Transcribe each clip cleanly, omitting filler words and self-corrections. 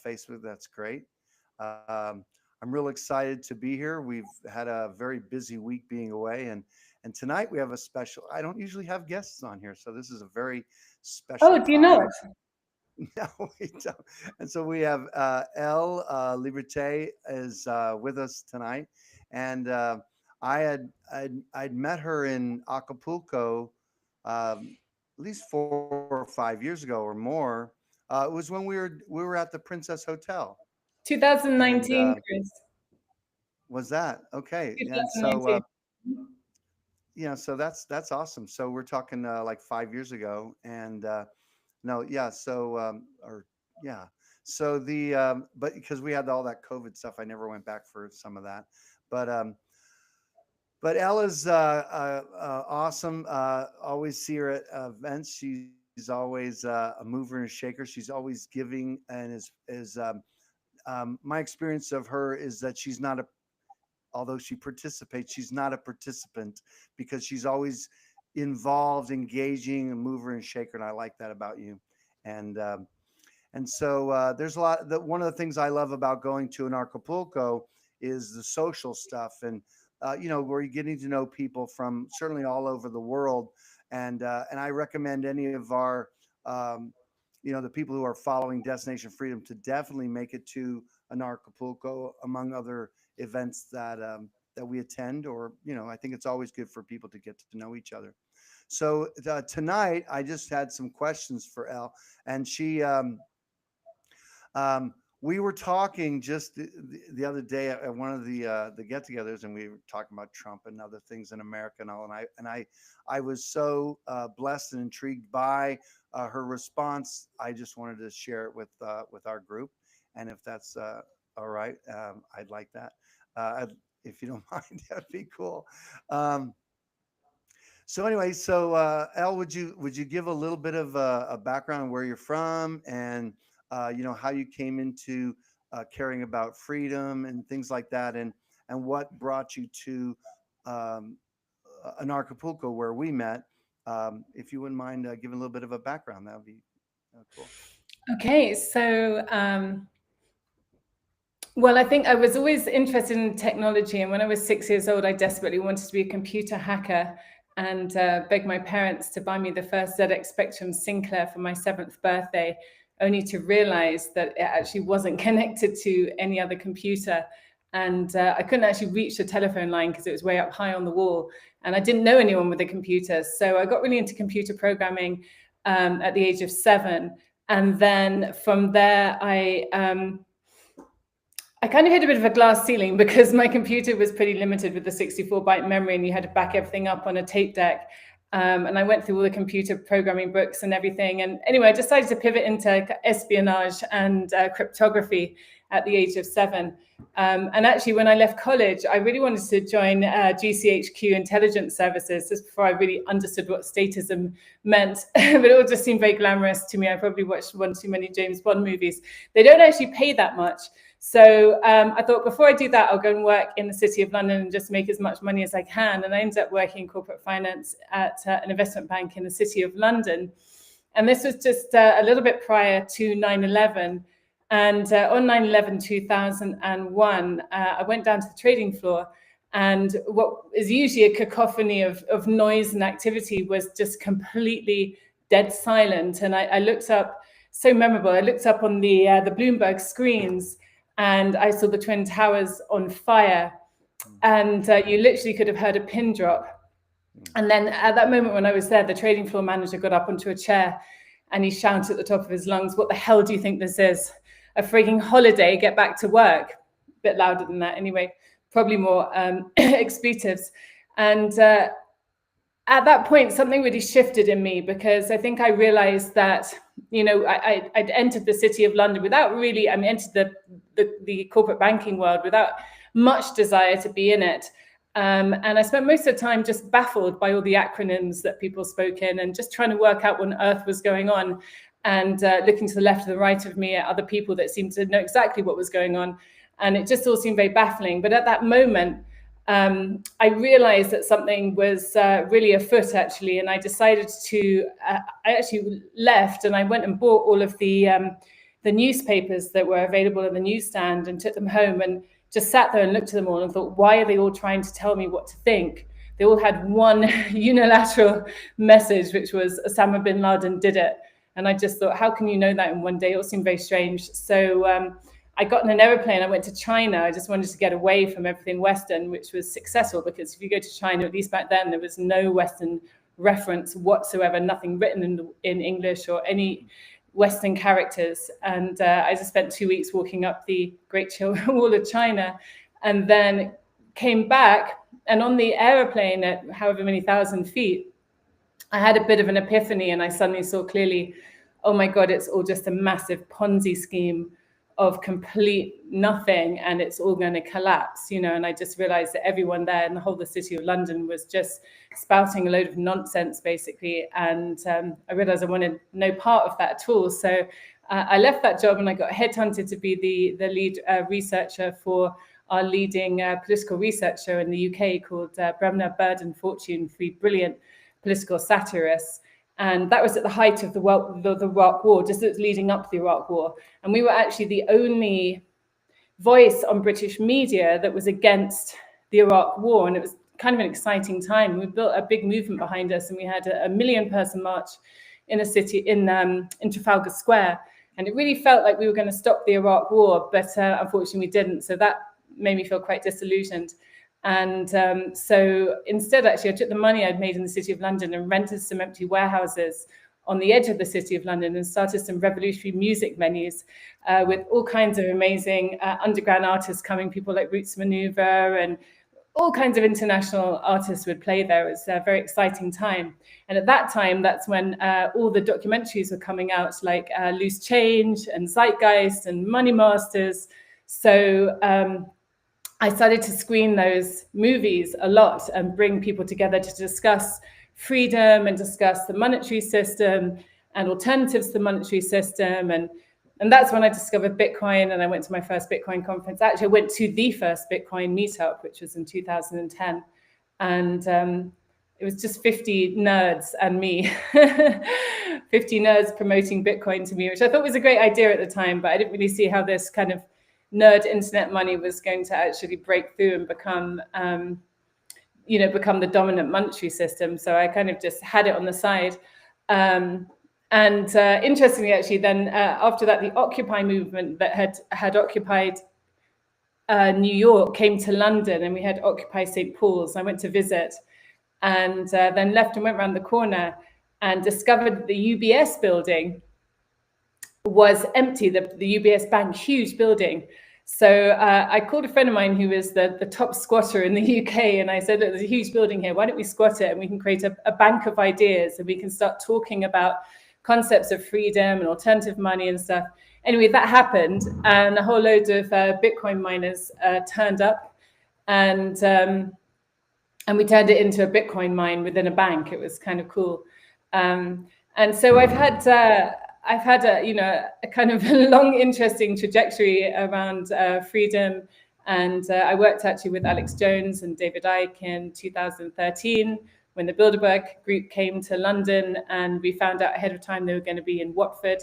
Facebook. That's great. Um, I'm real excited to be here. We've had a very busy week being away, and tonight we have a special. I don't usually have guests on here, so this is a very special Oh, do you not? time. No, we don't. And so we have Elle Liberté is with us tonight, and I'd met her in Acapulco at least 4 or 5 years ago or more. It was when we were at the Princess Hotel, and 2019, Chris. was that okay? And so 2019. yeah, so that's awesome. So we're talking like 5 years ago, and no, yeah. So or yeah. So the but because we had all that COVID stuff, I never went back for some of that. But Ella's awesome. Always see her at events. She's always a mover and a shaker. She's always giving, and my experience of her is that she's not a although she participates, she's not a participant because she's always involved, engaging, a mover and shaker, and I like that about you. And so there's a lot. One of the things I love about going to an Acapulco is the social stuff, and where you're getting to know people from certainly all over the world. And I recommend any of our the people who are following Destination Freedom to definitely make it to an Acapulco, among other events that we attend. Or I think it's always good for people to get to know each other. So tonight, I just had some questions for Elle, and we were talking just the other day at one of the get-togethers, and we were talking about Trump and other things in America and all. And I was so blessed and intrigued by her response. I just wanted to share it with our group, and if that's all right, I'd like that. If you don't mind, that'd be cool. Um, so anyway, so Elle, would you give a little bit of a background on where you're from, and how you came into caring about freedom and things like that, and what brought you to um, an Acapulco where we met? If you wouldn't mind giving a little bit of a background, that would be cool. Okay, so well, I think I was always interested in technology, and when I was 6 years old, I desperately wanted to be a computer hacker and begged my parents to buy me the first ZX Spectrum Sinclair for my 7th birthday, only to realize that it actually wasn't connected to any other computer. And I couldn't actually reach the telephone line because it was way up high on the wall. And I didn't know anyone with a computer. So I got really into computer programming at the age of 7. And then from there, I kind of hit a bit of a glass ceiling because my computer was pretty limited with the 64-byte memory, and you had to back everything up on a tape deck. And I went through all the computer programming books and everything. And anyway, I decided to pivot into espionage and cryptography at the age of 7. And actually, when I left college, I really wanted to join GCHQ intelligence services just before I really understood what statism meant. But it all just seemed very glamorous to me. I probably watched one too many James Bond movies. They don't actually pay that much. So I thought, before I do that, I'll go and work in the City of London and just make as much money as I can. And I ended up working in corporate finance at an investment bank in the City of London. And this was just a little bit prior to 9/11. And on 9/11/2001, I went down to the trading floor. And what is usually a cacophony of noise and activity was just completely dead silent. And I looked up, so memorable, I looked up on the Bloomberg screens, and I saw the Twin Towers on fire. And you literally could have heard a pin drop. And then at that moment when I was there, the trading floor manager got up onto a chair and he shouted at the top of his lungs, "What the hell do you think this is? A freaking holiday, get back to work." A bit louder than that anyway, probably more expletives. And at that point, something really shifted in me, because I think I realized that, I'd entered the City of London without really, entered the corporate banking world without much desire to be in it. And I spent most of the time just baffled by all the acronyms that people spoke in, and just trying to work out what on earth was going on, and looking to the left and the right of me at other people that seemed to know exactly what was going on. And it just all seemed very baffling. But at that moment, I realized that something was really afoot, actually. And I decided to, I actually left and I went and bought all of the the newspapers that were available in the newsstand and took them home and just sat there and looked at them all and thought, why are they all trying to tell me what to think? They all had one unilateral message, which was Osama bin Laden did it. And I just thought, how can you know that in one day? It all seemed very strange. So I got in an airplane. I went to China. I just wanted to get away from everything Western, which was successful, because if you go to China, at least back then, there was no Western reference whatsoever, nothing written in English or any Western characters. And I just spent 2 weeks walking up the Great Wall of China, and then came back. And on the airplane at however many thousand feet, I had a bit of an epiphany, and I suddenly saw clearly, oh my God, it's all just a massive Ponzi scheme of complete nothing, and it's all going to collapse, you know. And I just realized that everyone there in the whole of the city of London was just spouting a load of nonsense, basically. And I realized I wanted no part of that at all. So I left that job, and I got headhunted to be the lead researcher for our leading political research show in the UK called Bremner, Bird and Fortune, 3 brilliant political satirists. And that was at the height of the Iraq War, just as leading up to the Iraq War. And we were actually the only voice on British media that was against the Iraq War. And it was kind of an exciting time. We built a big movement behind us, and we had a 1 million person march in a city in Trafalgar Square. And it really felt like we were going to stop the Iraq War, but unfortunately we didn't. So that made me feel quite disillusioned. And so instead, actually, I took the money I'd made in the City of London and rented some empty warehouses on the edge of the City of London and started some revolutionary music venues with all kinds of amazing underground artists coming, people like Roots Maneuver, and all kinds of international artists would play there. It was a very exciting time. And at that time, that's when all the documentaries were coming out, like Loose Change and Zeitgeist and Money Masters. So I started to screen those movies a lot and bring people together to discuss freedom and discuss the monetary system and alternatives to the monetary system. And that's when I discovered Bitcoin, and I went to my first Bitcoin conference. Actually, I went to the first Bitcoin meetup, which was in 2010. And it was just 50 nerds and me, 50 nerds promoting Bitcoin to me, which I thought was a great idea at the time, but I didn't really see how this kind of nerd internet money was going to actually break through and become the dominant monetary system. So I kind of just had it on the side. Interestingly, actually, then after that, the Occupy movement that had occupied New York came to London, and we had Occupy St. Paul's. I went to visit, and then left and went around the corner and discovered that the UBS building was empty, the UBS bank, huge building. So I called a friend of mine who is the top squatter in the UK, and I said, look, there's a huge building here. Why don't we squat it, and we can create a bank of ideas, and we can start talking about concepts of freedom and alternative money and stuff. Anyway, that happened, and a whole load of Bitcoin miners turned up, and we turned it into a Bitcoin mine within a bank. It was kind of cool. And so I've had a kind of long, interesting trajectory around freedom. And I worked actually with Alex Jones and David Icke in 2013 when the Bilderberg group came to London, and we found out ahead of time they were going to be in Watford.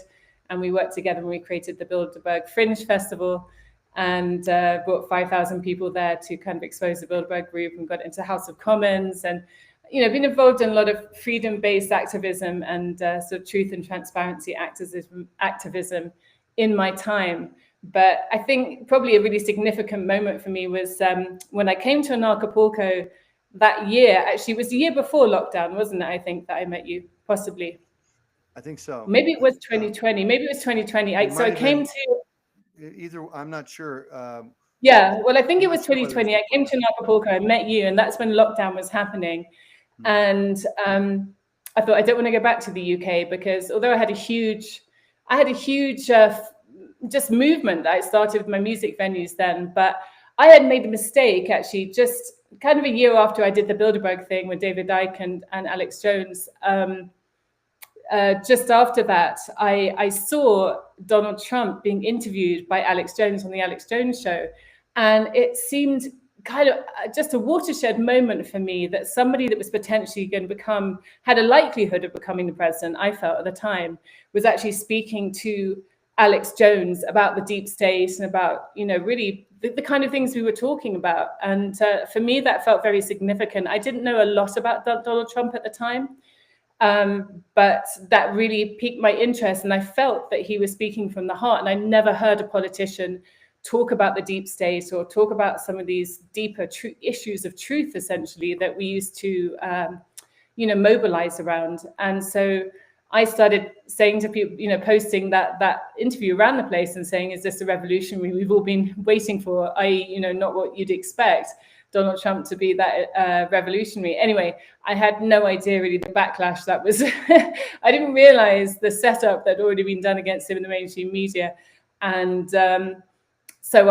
And we worked together and we created the Bilderberg Fringe Festival, and brought 5,000 people there to kind of expose the Bilderberg group, and got into House of Commons, and been involved in a lot of freedom-based activism and sort of truth and transparency activism in my time. But I think probably a really significant moment for me was when I came to Anarchapulco that year. Actually, it was the year before lockdown, wasn't it? I think that I met you, possibly. I think so. Maybe it was 2020. Maybe it was 2020. So I came to... Either, I'm not sure. Yeah, well, I think it was 2020. I came to Anarchapulco, I met you, and that's when lockdown was happening. And I thought, I don't want to go back to the UK, because although I had a huge just movement that I started with my music venues then, but I had made a mistake actually just kind of a year after I did the Bilderberg thing with David Icke and Alex Jones. Just after that, I saw Donald Trump being interviewed by Alex Jones on the Alex Jones show, and it seemed kind of just a watershed moment for me that somebody that was potentially going to had a likelihood of becoming the president, I felt at the time, was actually speaking to Alex Jones about the deep state and about, really the kind of things we were talking about. And for me, that felt very significant. I didn't know a lot about Donald Trump at the time, but that really piqued my interest. And I felt that he was speaking from the heart. And I never heard a politician talk about the deep state or talk about some of these deeper issues of truth, essentially, that we used to, mobilize around. And so I started saying to people, posting that interview around the place and saying, is this a revolution we've all been waiting for? I.e., not what you'd expect Donald Trump to be that revolutionary. Anyway, I had no idea really the backlash that was. I didn't realize the setup that had already been done against him in the mainstream media. And so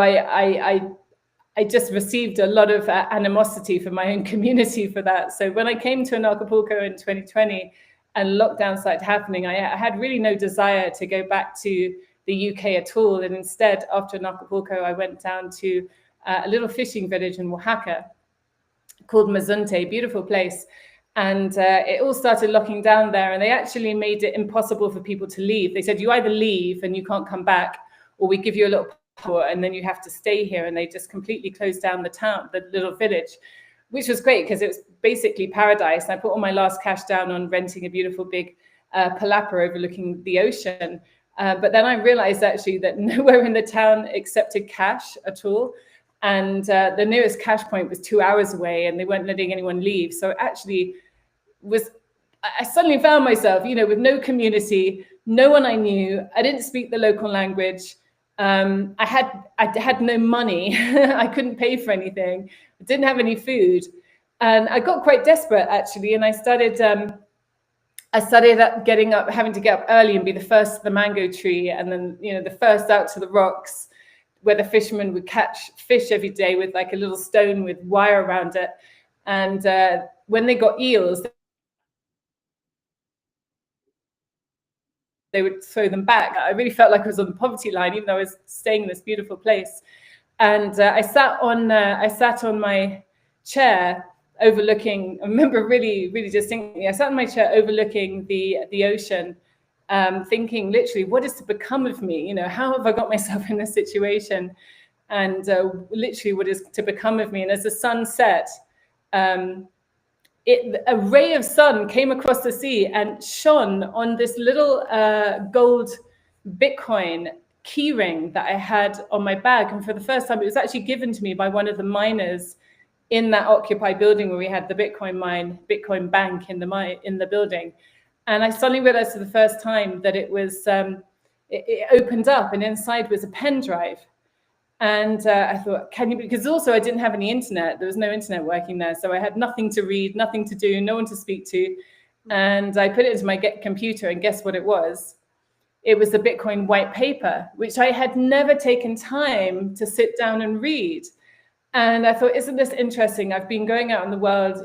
I just received a lot of animosity from my own community for that. So when I came to Anarchapulco in 2020 and lockdown started happening, I had really no desire to go back to the UK at all. And instead, after Anarchapulco, I went down to a little fishing village in Oaxaca called Mazunte, beautiful place. And it all started locking down there. And they actually made it impossible for people to leave. They said, you either leave and you can't come back, or we give you a little passport and then you have to stay here. And they just completely closed down the town, the little village, which was great because it was basically paradise. I put all my last cash down on renting a beautiful big palapa overlooking the ocean. But then I realized actually that nowhere in the town accepted cash at all. And the nearest cash point was 2 hours away and they weren't letting anyone leave. So it actually I suddenly found myself, with no community, no one I knew. I didn't speak the local language. I had no money. I couldn't pay for anything. I didn't have any food. And I got quite desperate actually. And I started getting up, having to get up early and be the first to the mango tree. And then, the first out to the rocks where the fishermen would catch fish every day with like a little stone with wire around it. And when they got eels, they would throw them back. I really felt like I was on the poverty line, even though I was staying in this beautiful place. And I sat on my chair overlooking, I remember really, really distinctly, I sat in my chair overlooking the ocean, thinking literally, what is to become of me? How have I got myself in this situation? And literally, what is to become of me? And as the sun set, a ray of sun came across the sea and shone on this little gold Bitcoin keyring that I had on my bag. And for the first time, it was actually given to me by one of the miners in that Occupy building where we had the Bitcoin bank in the building. And I suddenly realized for the first time that it was, it opened up and inside was a pen drive. And I thought, because also I didn't have any internet. There was no internet working there. So I had nothing to read, nothing to do, no one to speak to. And I put it into my computer and guess what it was? It was the Bitcoin white paper, which I had never taken time to sit down and read. And I thought, isn't this interesting? I've been going out in the world,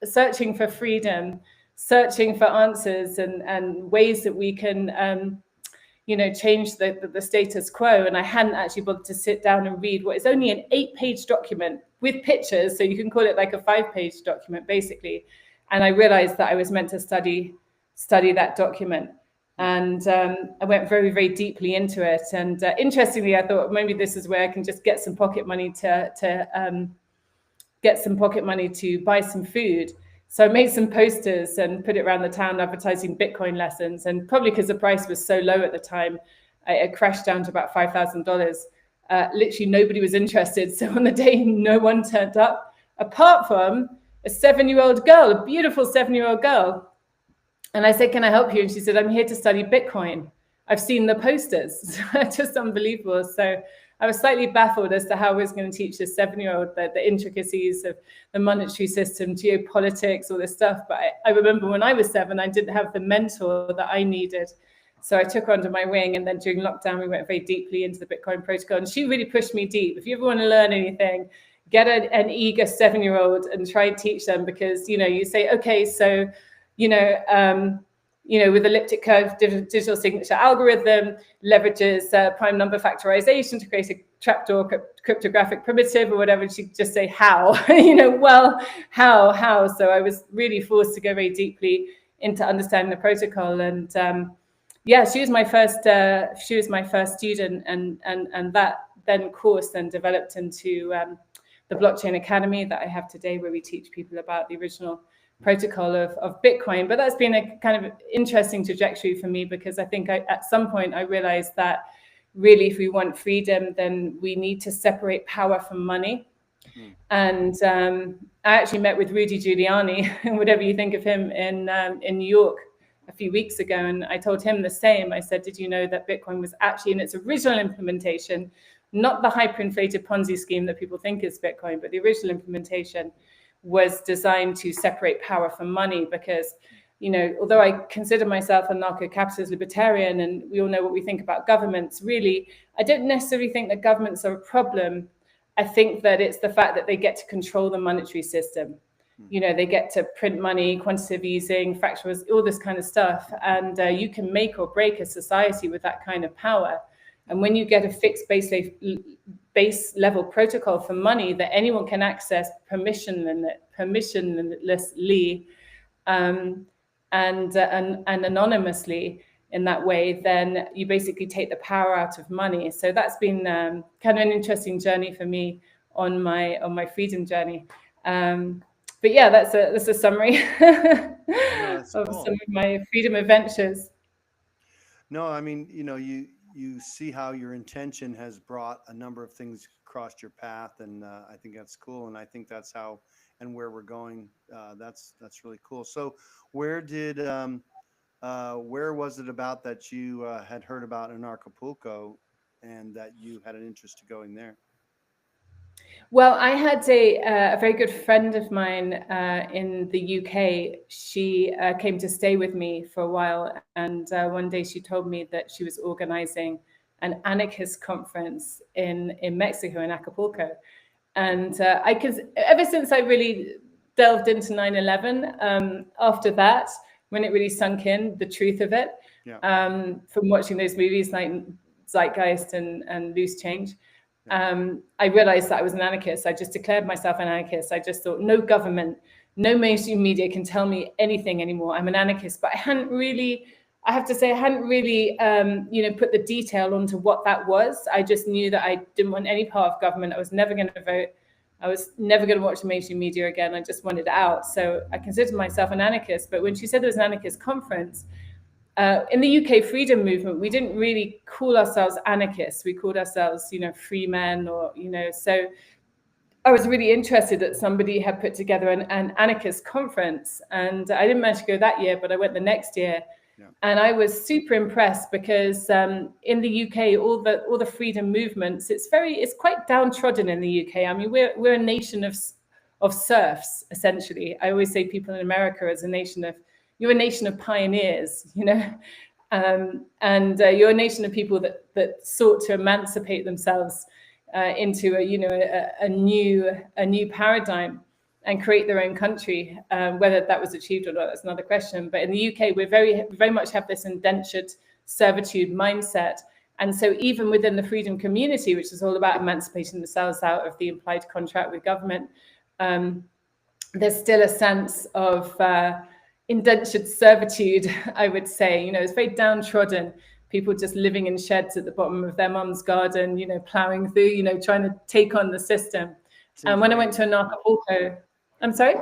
searching for freedom, searching for answers and ways that we can, change the status quo. And I hadn't actually bothered to sit down and read what is only an 8-page document with pictures. So you can call it like a 5-page document, basically. And I realized that I was meant to study that document. And I went very, very deeply into it. And interestingly, I thought maybe this is where I can just get some pocket money to buy some food. So I made some posters and put it around the town advertising Bitcoin lessons. And probably because the price was so low at the time, it crashed down to about $5,000. Literally nobody was interested. So on the day, no one turned up, apart from a 7-year-old girl, a beautiful 7-year-old girl. And I said, can I help you? And she said, I'm here to study Bitcoin. I've seen the posters. Just unbelievable. So I was slightly baffled as to how I was going to teach this 7-year-old the intricacies of the monetary system, geopolitics, all this stuff. But I remember when I was 7, I didn't have the mentor that I needed. So I took her under my wing. And then during lockdown, we went very deeply into the Bitcoin protocol. And she really pushed me deep. If you ever want to learn anything, get an eager 7-year-old and try and teach them. Because, you say, okay, so, with elliptic curve digital signature algorithm, leverages prime number factorization to create a trapdoor cryptographic primitive or whatever. And she'd just say, how? How? So I was really forced to go very deeply into understanding the protocol. And yeah, she was my first student, and that then course then developed into the Blockchain Academy that I have today, where we teach people about the original protocol of Bitcoin. But that's been a kind of interesting trajectory for me, because I think at some point I realized that really, if we want freedom, then we need to separate power from money. And I actually met with Rudy Giuliani, whatever you think of him, in New York a few weeks ago, and I told him the same. I said, did you know that Bitcoin was actually in its original implementation, not the hyperinflated Ponzi scheme that people think is Bitcoin, but the original implementation was designed to separate power from money? Because, you know, although I consider myself a anarcho-capitalist libertarian, and we all know what we think about governments, really, I don't necessarily think that governments are a problem. I think that it's the fact that they get to control the monetary system. You know, they get to print money, quantitative easing, fractional, all this kind of stuff. And you can make or break a society with that kind of power. And when you get a fixed base level protocol for money that anyone can access permissionlessly and anonymously in that way, then you basically take the power out of money. So that's been kind of an interesting journey for me on my freedom journey. But yeah, that's a summary of some of my freedom adventures. No, I mean, you know, you see how your intention has brought a number of things across your path, and I think that's cool, and I think that's how and where we're going. That's really cool. So, where was it about that you had heard about Anarchapulco, and that you had an interest to going there? Well, I had a very good friend of mine in the UK. She came to stay with me for a while, and one day she told me that she was organizing an anarchist conference in Mexico, in Acapulco. And I could, ever since I really delved into 9/11, after that, when it really sunk in, the truth of it, from watching those movies like Zeitgeist and Loose Change, I realized that I was an anarchist. I just declared myself an anarchist. I just thought, no government, no mainstream media can tell me anything anymore. I'm an anarchist. But I hadn't really, I have to say, I hadn't really, put the detail onto what that was. I just knew that I didn't want any part of government. I was never going to vote. I was never going to watch the mainstream media again. I just wanted out. So I considered myself an anarchist. But when she said there was an anarchist conference, in the UK freedom movement, we didn't really call ourselves anarchists. We called ourselves, free men, or, so I was really interested that somebody had put together an anarchist conference, and I didn't manage to go that year, but I went the next year. Yeah. And I was super impressed because in the UK, all the freedom movements, it's quite downtrodden in the UK. I mean, we're a nation of serfs, essentially. I always say people in America as you're a nation of pioneers, and you're a nation of people that sought to emancipate themselves into a new paradigm and create their own country. Whether that was achieved or not, that's another question. But in the UK, we very much have this indentured servitude mindset. And so even within the freedom community, which is all about emancipating themselves out of the implied contract with government, there's still a sense of indentured servitude, I would say. It's very downtrodden. People just living in sheds at the bottom of their mum's garden, plowing through, trying to take on the system. And when I went to Anarchapulco, I'm sorry?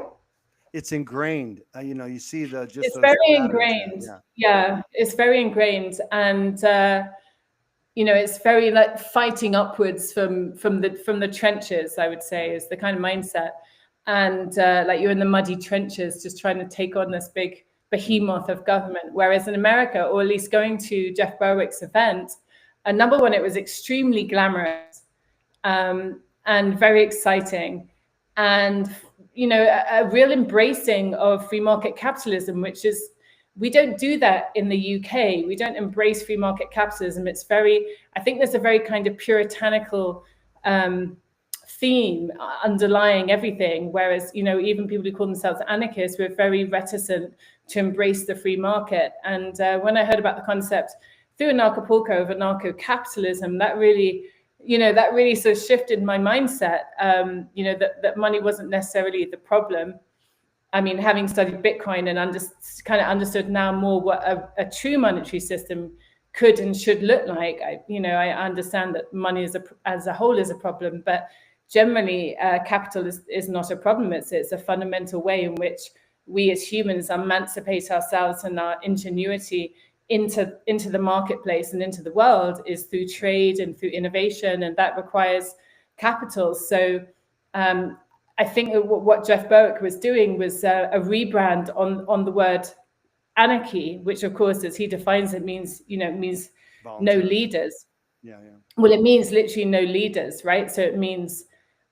It's ingrained. You see it's very ingrained. Yeah, it's very ingrained. And, it's very like fighting upwards from the trenches, I would say, is the kind of mindset. And like you're in the muddy trenches just trying to take on this big behemoth of government. Whereas in America, or at least going to Jeff Berwick's event, number one, it was extremely glamorous and very exciting. And, a real embracing of free market capitalism, which is, we don't do that in the UK. We don't embrace free market capitalism. I think there's a very kind of puritanical theme underlying everything, whereas even people who call themselves anarchists were very reticent to embrace the free market. And when I heard about the concept through Anarchapulco of anarcho-capitalism, that really sort of shifted my mindset. That money wasn't necessarily the problem, I mean, having studied Bitcoin and kind of understood now more what a true monetary system could and should look like, I understand that money as a whole is a problem, but generally, capital is not a problem. It's a fundamental way in which we as humans emancipate ourselves and our ingenuity into the marketplace and into the world is through trade and through innovation, and that requires capital. So I think what Jeff Berwick was doing was a rebrand on the word anarchy, which of course, as he defines it, means no leaders. Yeah. Well, it means literally no leaders, right? So it means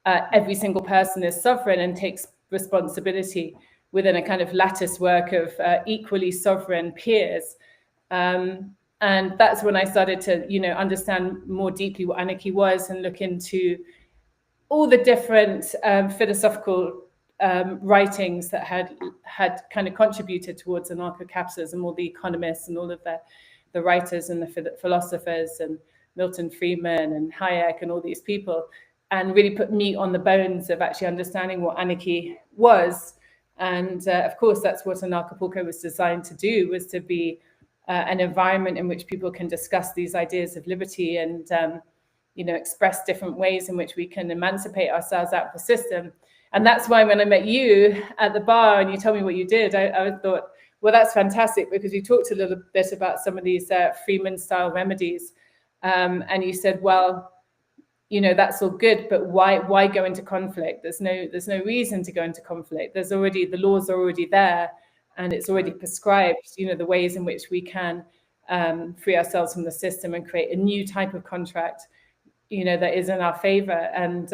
every single person is sovereign and takes responsibility within a kind of lattice work of equally sovereign peers. And that's when I started to, understand more deeply what anarchy was and look into all the different philosophical writings that had kind of contributed towards anarcho-capitalism, all the economists and all of the writers and the philosophers and Milton Friedman and Hayek and all these people, and really put meat on the bones of actually understanding what anarchy was. And of course, that's what Anarchapulco was designed to do, was to be an environment in which people can discuss these ideas of liberty and express different ways in which we can emancipate ourselves out of the system. And that's why when I met you at the bar and you told me what you did, I thought, well, that's fantastic, because you talked a little bit about some of these Freeman-style remedies. And you said, well, that's all good, but why go into conflict? There's no reason to go into conflict. The laws are already there, and it's already prescribed, the ways in which we can free ourselves from the system and create a new type of contract, that is in our favor. And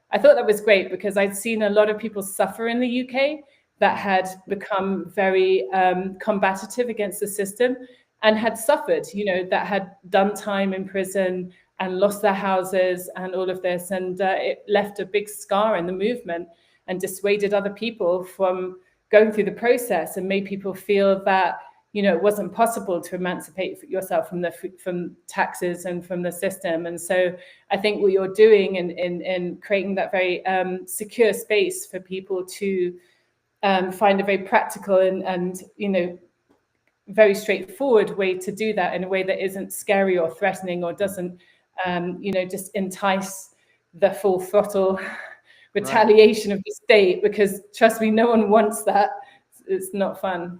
I thought that was great, because I'd seen a lot of people suffer in the UK that had become very combative against the system and had suffered, that had done time in prison and lost their houses and all of this. And it left a big scar in the movement and dissuaded other people from going through the process, and made people feel that, it wasn't possible to emancipate yourself from taxes and from the system. And so I think what you're doing in creating that very secure space for people to find a very practical and very straightforward way to do that in a way that isn't scary or threatening, or doesn't just entice the full throttle retaliation of the state, because trust me, no one wants that. It's not fun.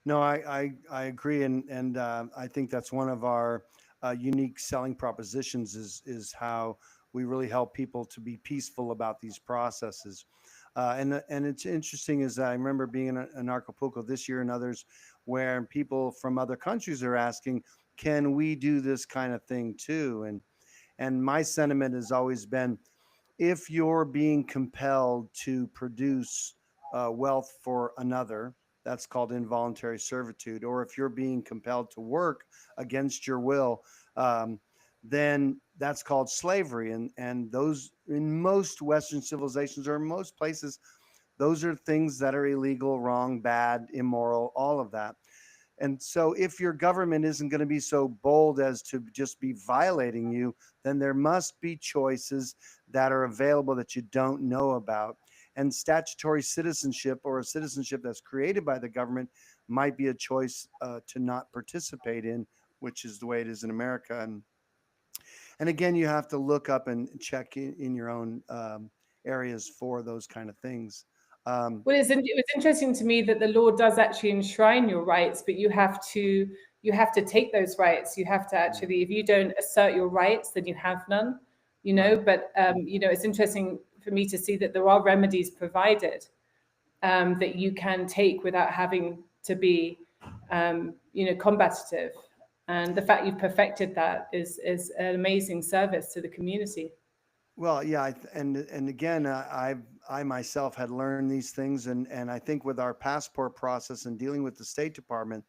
No, I agree, and I think that's one of our unique selling propositions is how we really help people to be peaceful about these processes. And it's interesting, is I remember being in Anarchapulco this year and others, where people from other countries are asking, can we do this kind of thing too? And my sentiment has always been, if you're being compelled to produce wealth for another, that's called involuntary servitude. Or if you're being compelled to work against your will, then that's called slavery. And those, in most Western civilizations or in most places, those are things that are illegal, wrong, bad, immoral, all of that. And so if your government isn't going to be so bold as to just be violating you, then there must be choices that are available that you don't know about. And statutory citizenship, or a citizenship that's created by the government, might be a choice to not participate in, which is the way it is in America. And again, you have to look up and check in your own areas for those kind of things. Well, it was interesting to me that the law does actually enshrine your rights, but you have to take those rights. You have to actually, if you don't assert your rights, then you have none. Right. But it's interesting for me to see that there are remedies provided that you can take without having to be, combative. And the fact you've perfected that is an amazing service to the community. Well, yeah, and again, I myself had learned these things, and I think with our passport process and dealing with the State Department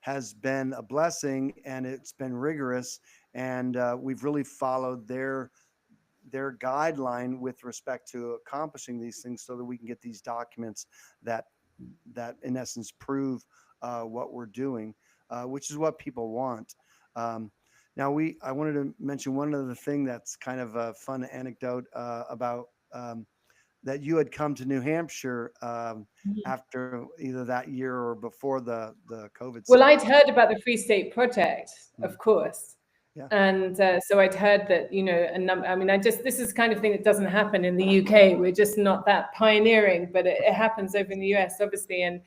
has been a blessing, and it's been rigorous, and we've really followed their guideline with respect to accomplishing these things, so that we can get these documents that in essence prove what we're doing, which is what people want. Um, Now, I wanted to mention one other thing that's kind of a fun anecdote about that you had come to New Hampshire after either that year or before the COVID Well, stuff. I'd heard about the Free State Project, of course. Yeah. And so I'd heard that, I mean, this is the kind of thing that doesn't happen in the UK. We're just not that pioneering, but it happens over in the US, obviously. And,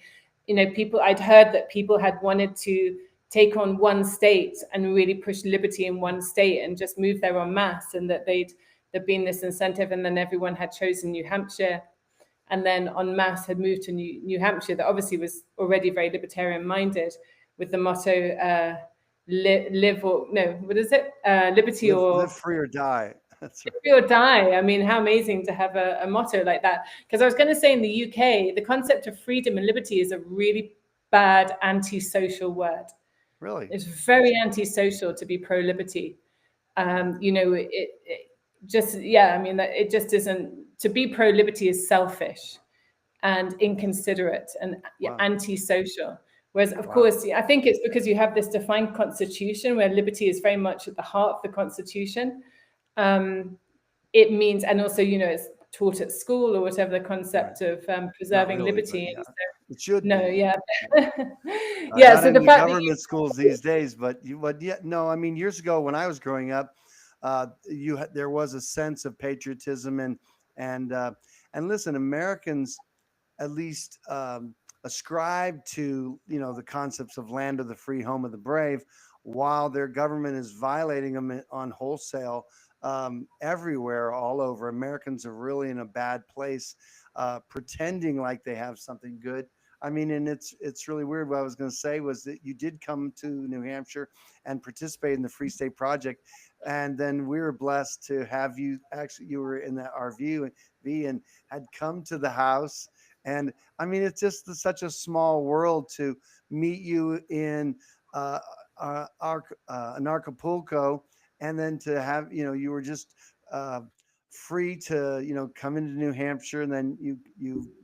I'd heard that people had wanted to take on one state and really push liberty in one state and just move there en masse, and that there'd been this incentive, and then everyone had chosen New Hampshire, and then en masse had moved to New Hampshire, that obviously was already very libertarian minded, with the motto, liberty Live free or die. That's right. Live free or die. I mean, how amazing to have a motto like that. Because I was going to say, in the UK, the concept of freedom and liberty is a really bad antisocial word. Really? It's very antisocial to be pro-liberty. It just isn't. To be pro-liberty is selfish and inconsiderate and antisocial. Whereas, of course, I think it's because you have this defined constitution where liberty is very much at the heart of the constitution. It means, and also, it's taught at school or whatever, the concept of preserving liberty. Yeah. It should be. So not the in the fact government schools these days, but no. I mean, years ago when I was growing up, there was a sense of patriotism and listen, Americans at least ascribe to the concepts of land of the free, home of the brave, while their government is violating them on wholesale everywhere, all over. Americans are really in a bad place, pretending like they have something good. I mean, and it's really weird. What I was going to say was that you did come to New Hampshire and participate in the Free State Project, and then we were blessed to have you. Actually, you were in the RV and had come to the house. And I mean, it's just such a small world to meet you in Anarchapulco, and then to have you were just free to come into New Hampshire, and then you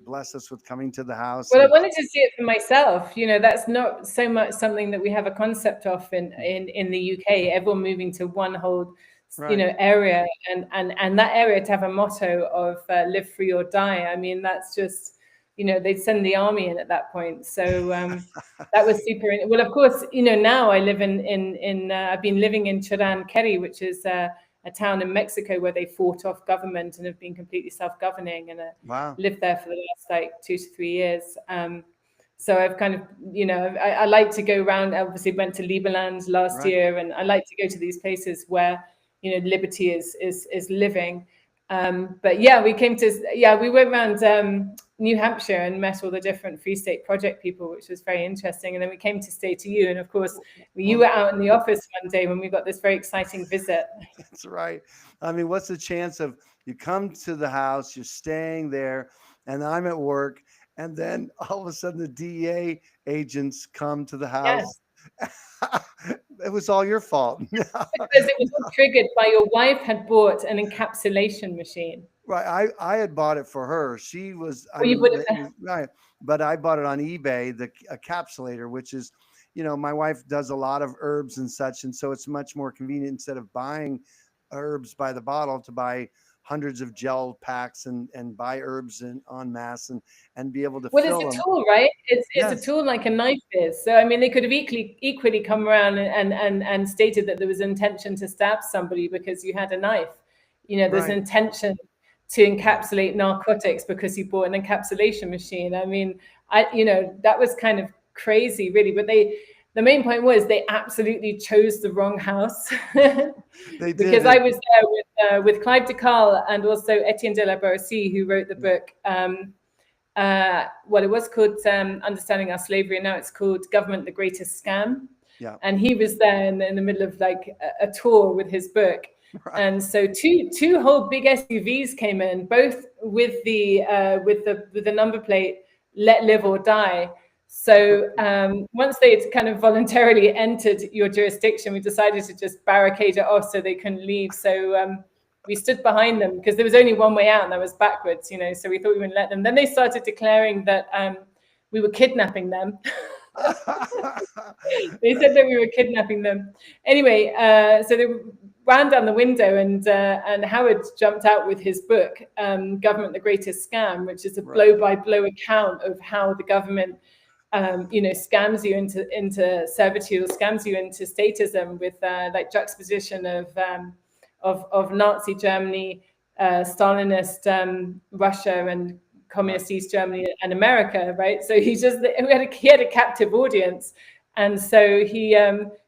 bless us with coming to the house. Well, I wanted to see it for myself. That's not so much something that we have a concept of in the UK. Everyone moving to one whole area, and that area to have a motto of live free or die. I mean, that's just they'd send the army in at that point. So that was super. Well, of course, now I live in I've been living in Chirankeri, which is a town in Mexico where they fought off government and have been completely self-governing, and lived there for the last 2 to 3 years. So I've kind of, I like to go around. I obviously went to Liberland last year, and I like to go to these places where, liberty is living. But we went around New Hampshire and met all the different Free State Project people, which was very interesting. And then we came to stay to you. And of course, you were out in the office one day when we got this very exciting visit. That's right. I mean, what's the chance of you come to the house, you're staying there, and I'm at work, and then all of a sudden the DEA agents come to the house? Yes. It was all your fault. Because it was triggered by your wife had bought an encapsulation machine. Right. I had bought it for her. She was, right. But I bought it on eBay, a capsulator, which is, my wife does a lot of herbs and such. And so it's much more convenient, instead of buying herbs by the bottle, to buy hundreds of gel packs and buy herbs en masse and be able to fill them. Well, it's a tool, right? It's a tool like a knife is. So, I mean, they could have equally come around and stated that there was intention to stab somebody because you had a knife. There's an intention to encapsulate narcotics because you bought an encapsulation machine. I mean, that was kind of crazy, really. But the main point was they absolutely chose the wrong house. They did. Because I was there with Clive de Carle and also Etienne de la Boétie, who wrote the book. It was called Understanding Our Slavery, and now it's called Government: The Greatest Scam. Yeah. And he was there in the middle of like a tour with his book. Right. And so two whole big SUVs came in, both with the number plate "Let Live or Die." So once they had kind of voluntarily entered your jurisdiction, we decided to just barricade it off so they couldn't leave. So we stood behind them because there was only one way out, and that was backwards. So we thought we wouldn't let them. Then they started declaring that we were kidnapping them. They said that we were kidnapping them. Anyway, so ran down the window, and Howard jumped out with his book, Government: The Greatest Scam, which is a blow-by-blow account of how the government scams you into servitude, or scams you into statism, with like juxtaposition of Nazi Germany, Stalinist Russia, and communist East Germany and America, right? So he had a captive audience, and so he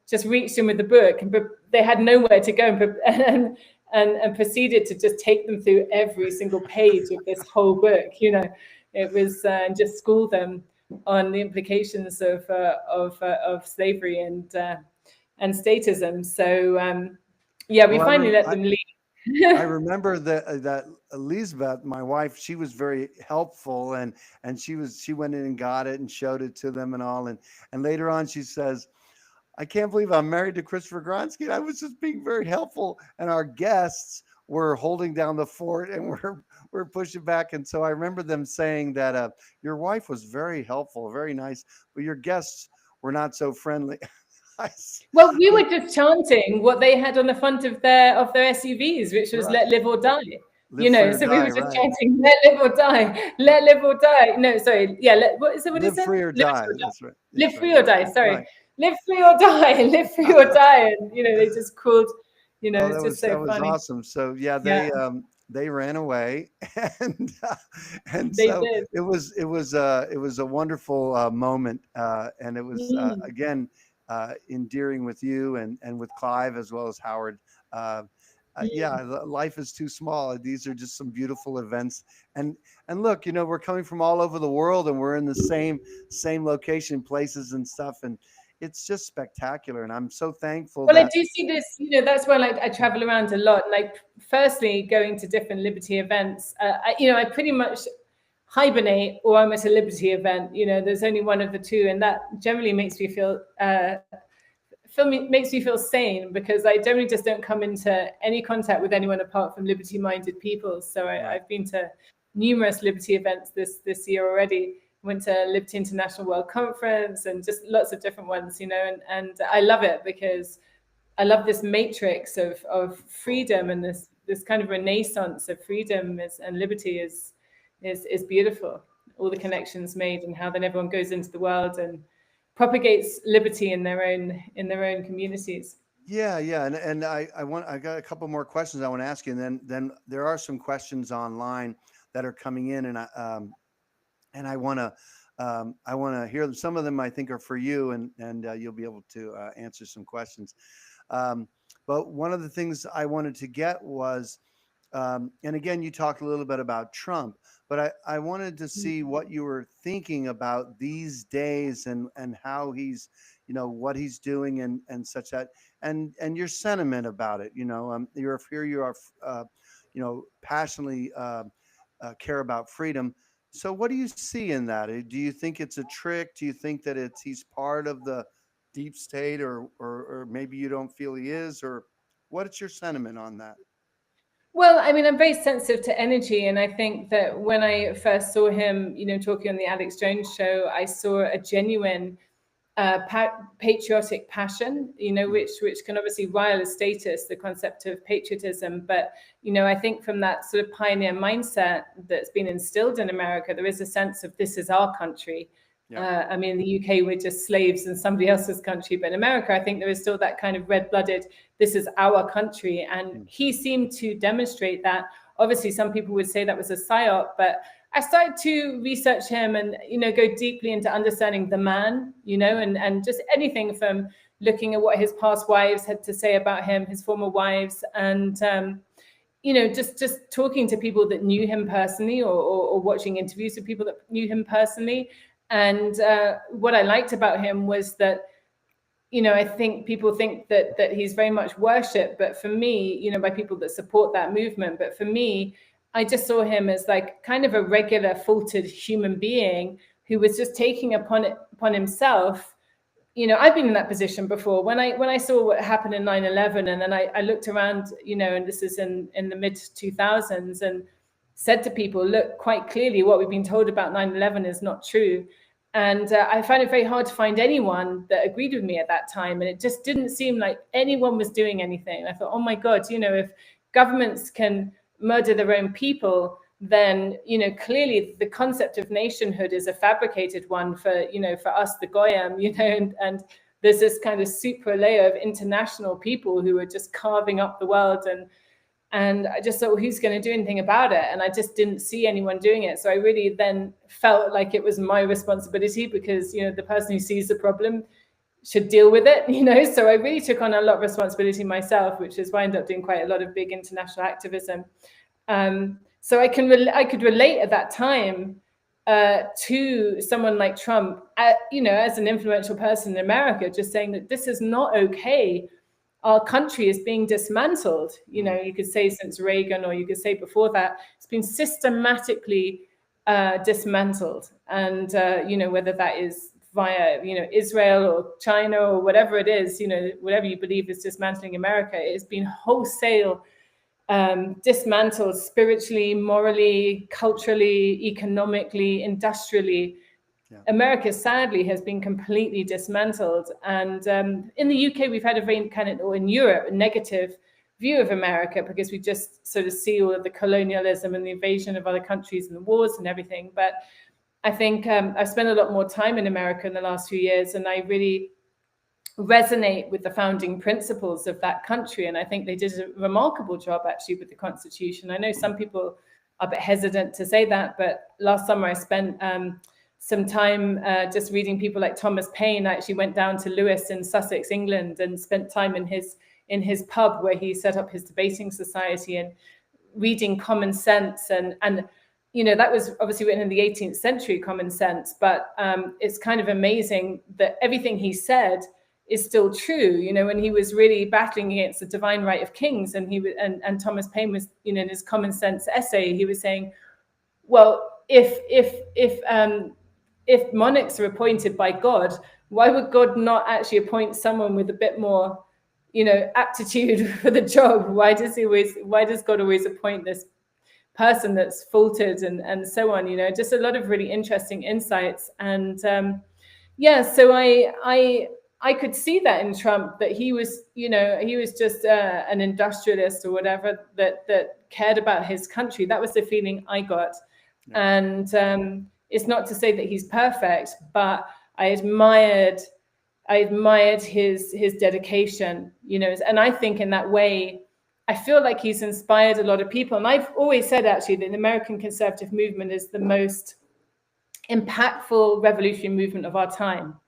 just reached in with the book, and they had nowhere to go, and proceeded to just take them through every single page of this whole book. It was just school them on the implications of slavery and statism. So we finally let them leave. I remember that Elizabeth, my wife, she was very helpful, and she went in and got it and showed it to them and all, and later on she says, "I can't believe I'm married to Christopher Gronsky. I was just being very helpful, and our guests were holding down the fort, and we're pushing back." And so I remember them saying that your wife was very helpful, very nice, but your guests were not so friendly. Well, we were just chanting what they had on the front of their SUVs, which was "Let live or die." We were just chanting "Let live or die, let live or die." No, sorry, what is it? What live is it? Free or die. That's right. Live free or die. Sorry, live free or die, live free or die, and they just called. It's just so funny. That was awesome. So they ran away, and they so did. it was a wonderful moment, and it was again endearing with you and with Clive as well as Howard. Life is too small. These are just some beautiful events, and look, we're coming from all over the world, and we're in the same location, places and stuff, and it's just spectacular, and I'm so thankful. Well, I do see this, that's why I travel around a lot. Like, firstly, going to different Liberty events, I pretty much hibernate, or I'm at a Liberty event. There's only one of the two, and that generally makes me feel sane, because I generally just don't come into any contact with anyone apart from liberty-minded people. So I've been to numerous Liberty events this year already. Went to Liberty International World Conference, and just lots of different ones, and I love it, because I love this matrix of freedom, and this kind of renaissance of freedom and liberty is beautiful. All the connections made, and how then everyone goes into the world and propagates liberty in their own communities. Yeah, and I got a couple more questions I want to ask you, and then there are some questions online that are coming in, and I want to hear them. Some of them I think are for you, and you'll be able to answer some questions. But one of the things I wanted to get was, and again, you talked a little bit about Trump, but I wanted to see what you were thinking about these days, and how he's, what he's doing, and such that, and your sentiment about it. You're here, you are, passionately care about freedom. So what do you see in that? Do you think it's a trick? Do you think that he's part of the deep state, or maybe you don't feel he is, or what's your sentiment on that? Well, I mean, I'm very sensitive to energy, and I think that when I first saw him, talking on the Alex Jones show, I saw a genuine patriotic passion, which can obviously rile a status, the concept of patriotism. But, I think from that sort of pioneer mindset that's been instilled in America, there is a sense of, this is our country. Yeah. I mean, in the UK, we're just slaves in somebody else's country. But in America, I think there is still that kind of red-blooded, this is our country. And he seemed to demonstrate that. Obviously, some people would say that was a psyop, but I started to research him and, go deeply into understanding the man, and just anything from looking at what his past wives had to say about him, his former wives, and, just talking to people that knew him personally, or watching interviews with people that knew him personally. And what I liked about him was that, I think people think that he's very much worshipped, but for me, by people that support that movement. But for me, I just saw him as like kind of a regular faltered human being who was just taking upon himself. I've been in that position before. When I saw what happened in 9/11, and then I looked around, and this is in the mid 2000s, and said to people, look, quite clearly what we've been told about 9/11 is not true. And I found it very hard to find anyone that agreed with me at that time. And it just didn't seem like anyone was doing anything. I thought, oh my God, if governments can murder their own people, then, clearly the concept of nationhood is a fabricated one for us, the Goyim, and there's this kind of super layer of international people who are just carving up the world. And I just thought, well, who's going to do anything about it? And I just didn't see anyone doing it. So I really then felt like it was my responsibility, because, the person who sees the problem should deal with it, So I really took on a lot of responsibility myself, which is why I ended up doing quite a lot of big international activism. So I could relate at that time to someone like Trump, as an influential person in America, just saying that this is not okay. Our country is being dismantled. You could say since Reagan, or you could say before that, it's been systematically dismantled. And, whether that is via, Israel or China or whatever it is, whatever you believe is dismantling America, it's been wholesale dismantled spiritually, morally, culturally, economically, industrially. Yeah. America, sadly, has been completely dismantled. And in the UK, we've had a very or in Europe, a negative view of America, because we just sort of see all of the colonialism and the invasion of other countries and the wars and everything. But I think I've spent a lot more time in America in the last few years, and I really resonate with the founding principles of that country. And I think they did a remarkable job, actually, with the Constitution. I know some people are a bit hesitant to say that, but last summer I spent some time just reading people like Thomas Paine. I actually went down to Lewes in Sussex, England, and spent time in his pub where he set up his debating society, and reading Common Sense. And that was obviously written in the 18th century, Common Sense, but it's kind of amazing that everything he said is still true. When he was really battling against the divine right of kings, and and Thomas Paine was, in his Common Sense essay, he was saying, well, if monarchs are appointed by God, why would God not actually appoint someone with a bit more, aptitude for the job? Why does God always appoint this person that's faltered and so on? Just a lot of really interesting insights. And so I could see that in Trump, that he was just an industrialist or whatever that cared about his country. That was the feeling I got. Yeah. And it's not to say that he's perfect, but I admired his dedication, and I think in that way, I feel like he's inspired a lot of people. And I've always said, actually, that the American conservative movement is the most impactful revolutionary movement of our time.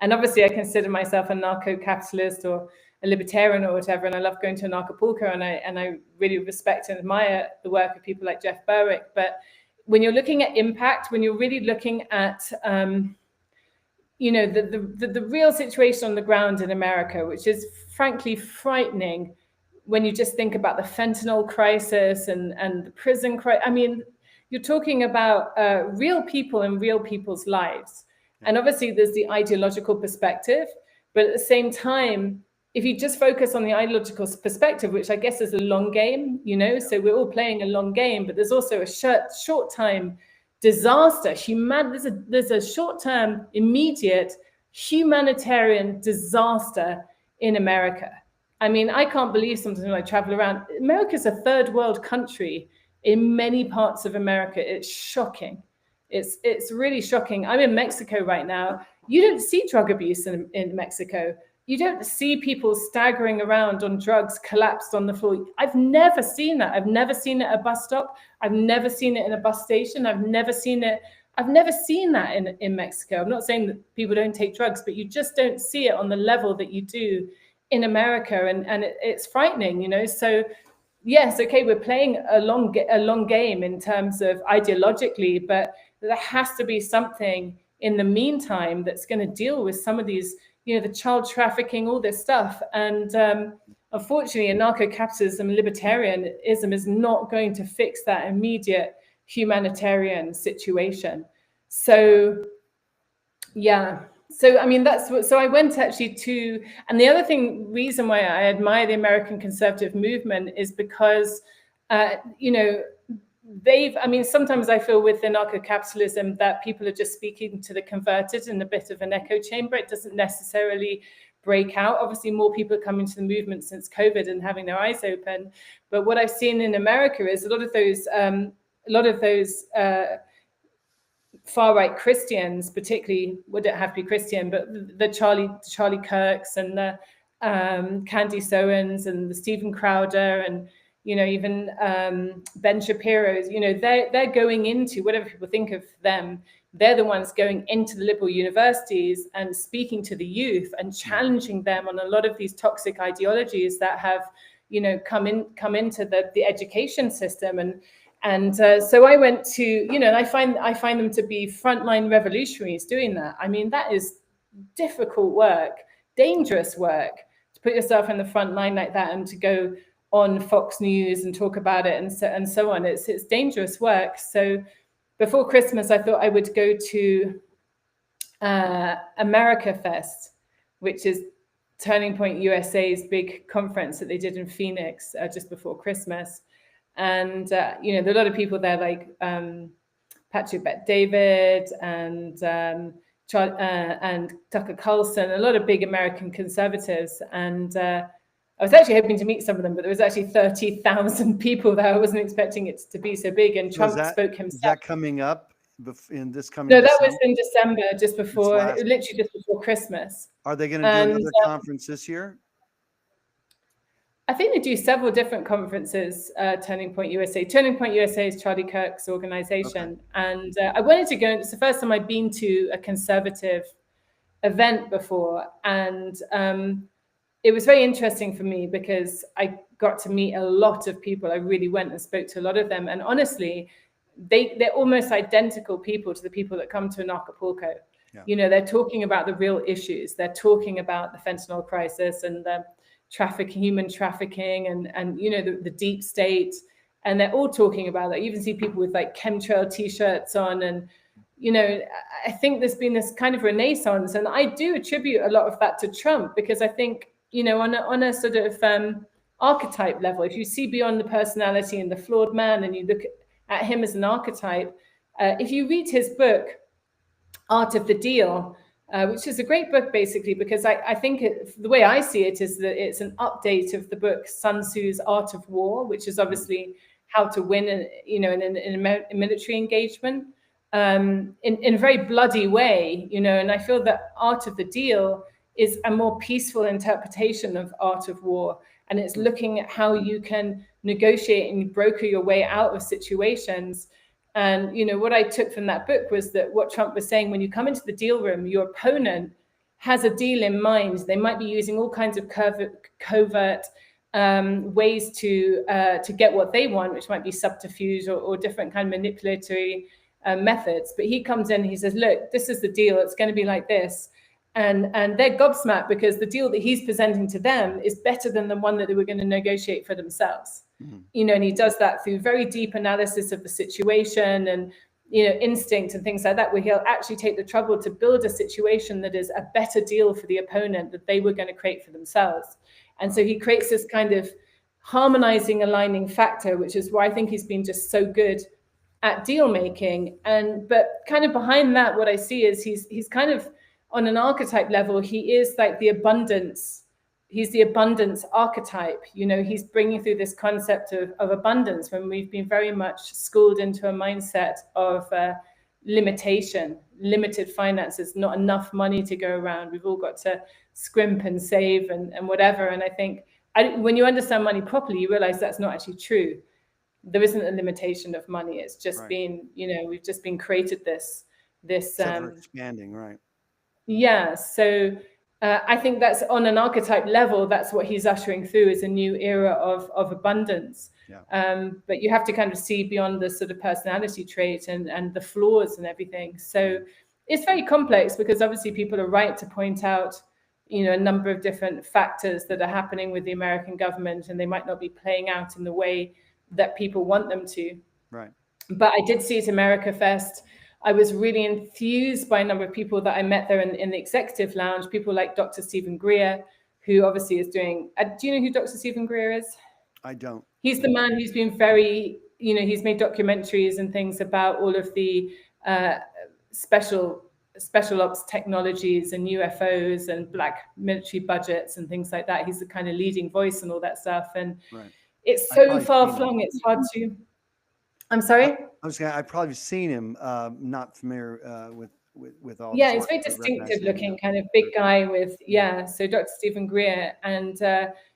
And obviously I consider myself a narco-capitalist or a libertarian or whatever, and I love going to Anarchapulco, and I really respect and admire the work of people like Jeff Berwick. But when you're looking at impact, when you're really looking at the real situation on the ground in America, which is frankly frightening, when you just think about the fentanyl crisis and the prison crisis. I mean, you're talking about real people and real people's lives. And obviously there's the ideological perspective, but at the same time, if you just focus on the ideological perspective, which I guess is a long game, so we're all playing a long game, but there's also a short-term disaster. There's a short-term, immediate humanitarian disaster in America. I mean, I can't believe sometimes when I travel around. America's a third world country. In many parts of America, it's shocking. It's really shocking. I'm in Mexico right now. You don't see drug abuse in Mexico. You don't see people staggering around on drugs, collapsed on the floor. I've never seen that. I've never seen it at a bus stop. I've never seen it in a bus station. I've never seen that in Mexico. I'm not saying that people don't take drugs, but you just don't see it on the level that you do in America. And it's frightening, So yes, okay, we're playing a long game in terms of ideologically, but there has to be something in the meantime that's going to deal with some of these, the child trafficking, all this stuff. And unfortunately, anarcho-capitalism, libertarianism is not going to fix that immediate humanitarian situation. So, yeah. So, I mean, so I went actually and the other reason why I admire the American conservative movement is because, sometimes I feel with anarcho-capitalism that people are just speaking to the converted in a bit of an echo chamber. It doesn't necessarily break out. Obviously, more people are coming to the movement since COVID and having their eyes open. But what I've seen in America is a lot of those far-right Christians, particularly, would it have to be Christian, but the Charlie Kirks and the Candy Sowens and the Stephen Crowder and even Ben Shapiro's, they're going into, whatever people think of them, they're the ones going into the liberal universities and speaking to the youth and challenging them on a lot of these toxic ideologies that have, come into the education system. And so I went to, and I find them to be frontline revolutionaries doing that. I mean, that is difficult work, dangerous work, to put yourself in the front line like that and to go on Fox News and talk about it and so on. It's dangerous work. So before Christmas, I thought I would go to America Fest, which is Turning Point USA's big conference that they did in Phoenix just before Christmas. And there are a lot of people there, like Patrick Bet-David and Tucker Carlson, a lot of big American conservatives. And I was actually hoping to meet some of them, but there was actually 30,000 people there. I wasn't expecting it to be so big. And Trump spoke himself. Is that coming up in this coming? No, that was in December, literally just before Christmas. Are they going to do another conference this year? I think they do several different conferences, Turning Point USA. Turning Point USA is Charlie Kirk's organization. Okay. And I wanted to go, it's the first time I've been to a conservative event before. And it was very interesting for me because I got to meet a lot of people. I really went and spoke to a lot of them. And honestly, they're almost identical people to the people that come to Anarchapulco. Yeah. They're talking about the real issues. They're talking about the fentanyl crisis and the human trafficking and the deep state. And they're all talking about that. You even see people with like chemtrail t-shirts on. And, I think there's been this kind of renaissance. And I do attribute a lot of that to Trump because I think, on a sort of archetype level, if you see beyond the personality and the flawed man and you look at him as an archetype, if you read his book, Art of the Deal, which is a great book, basically, because I think the way I see it is that it's an update of the book Sun Tzu's Art of War, which is obviously how to win, in a military engagement in a very bloody way, and I feel that Art of the Deal is a more peaceful interpretation of Art of War. And it's looking at how you can negotiate and broker your way out of situations. And, what I took from that book was that what Trump was saying, when you come into the deal room, your opponent has a deal in mind. They might be using all kinds of covert ways to get what they want, which might be subterfuge or different kind of manipulatory methods. But he comes in and he says, look, this is the deal. It's going to be like this. And they're gobsmacked because the deal that he's presenting to them is better than the one that they were going to negotiate for themselves. Mm-hmm. And he does that through very deep analysis of the situation and, instinct and things like that, where he'll actually take the trouble to build a situation that is a better deal for the opponent that they were going to create for themselves. And so he creates this kind of harmonizing, aligning factor, which is why I think he's been just so good at deal making. But kind of behind that, what I see is he's kind of, on an archetype level, he is like the abundance. He's the abundance archetype. He's bringing through this concept of abundance when we've been very much schooled into a mindset of limitation, limited finances, not enough money to go around. We've all got to scrimp and save and whatever. And I think when you understand money properly, you realize that's not actually true. There isn't a limitation of money. It's just been, we've just been created this expanding, right? Yeah, so I think that's on an archetype level, that's what he's ushering through is a new era of abundance. Yeah. But you have to kind of see beyond the sort of personality trait and the flaws and everything. So it's very complex because obviously people are right to point out, a number of different factors that are happening with the American government, and they might not be playing out in the way that people want them to. Right. But I did see it America Fest. I was really enthused by a number of people that I met there in the executive lounge, people like Dr. Stephen Greer, who obviously is doing, do you know who Dr. Stephen Greer is? I don't. He's the man who's been very he's made documentaries and things about all of the special ops technologies and UFOs and black military budgets and things like that. He's the kind of leading voice and all that stuff. And it's so far flung, it's hard to. I'm sorry? I've probably seen him, not familiar with all. Yeah, he's very distinctive looking, kind of big guy with, so Dr. Stephen Greer. And,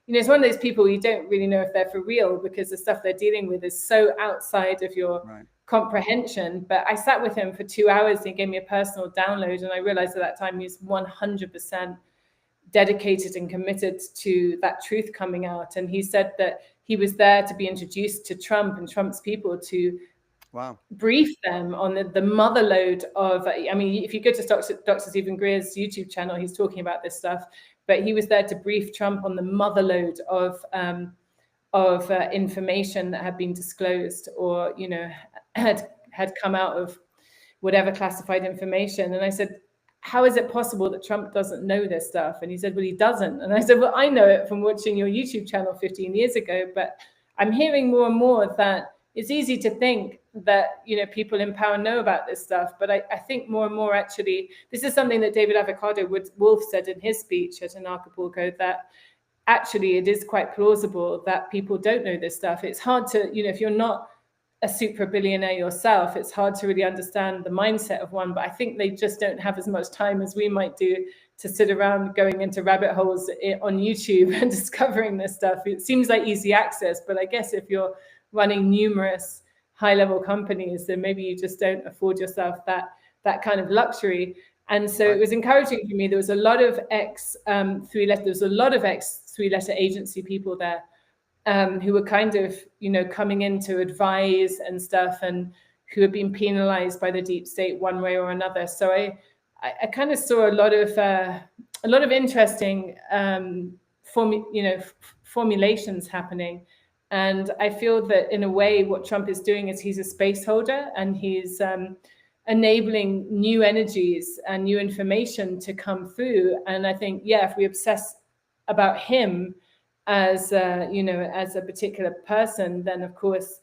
it's one of those people you don't really know if they're for real, because the stuff they're dealing with is so outside of your comprehension. But I sat with him for 2 hours and he gave me a personal download. And I realized at that time he's 100% dedicated and committed to that truth coming out. And he said that he was there to be introduced to Trump and Trump's people to brief them on the motherload of, if you go to Dr. Stephen Greer's YouTube channel, he's talking about this stuff, but he was there to brief Trump on the motherload of information that had been disclosed or, had come out of whatever classified information. And I said, how is it possible that Trump doesn't know this stuff? And he said, well, he doesn't. And I said, well, I know it from watching your YouTube channel 15 years ago, but I'm hearing more and more that it's easy to think that, people in power know about this stuff. But I think more and more, actually, this is something that David Avocado Wolf said in his speech at Anarchapulco, that actually it is quite plausible that people don't know this stuff. It's hard to, if you're not a super billionaire yourself, it's hard to really understand the mindset of one. But I think they just don't have as much time as we might do to sit around going into rabbit holes on YouTube and discovering this stuff. It seems like easy access, but I guess if you're running numerous high-level companies, then maybe you just don't afford yourself that kind of luxury. And so it was encouraging for me. There was a lot of ex three-letter agency people there who were kind of, coming in to advise and stuff, and who had been penalized by the deep state one way or another. So I kind of saw a lot of interesting formulations happening. And I feel that in a way, what Trump is doing is he's a space holder, and he's enabling new energies and new information to come through. And I think, if we obsess about him as as a particular person, then of course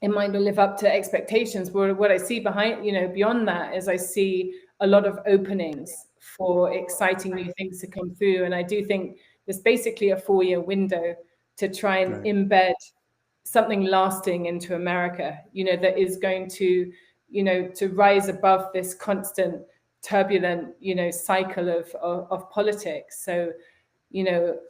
it might not live up to expectations. But what I see beyond that is I see a lot of openings for exciting new things to come through. And I do think there's basically a 4-year window to try and embed something lasting into America, that is going to, to rise above this constant turbulent, cycle of politics. So,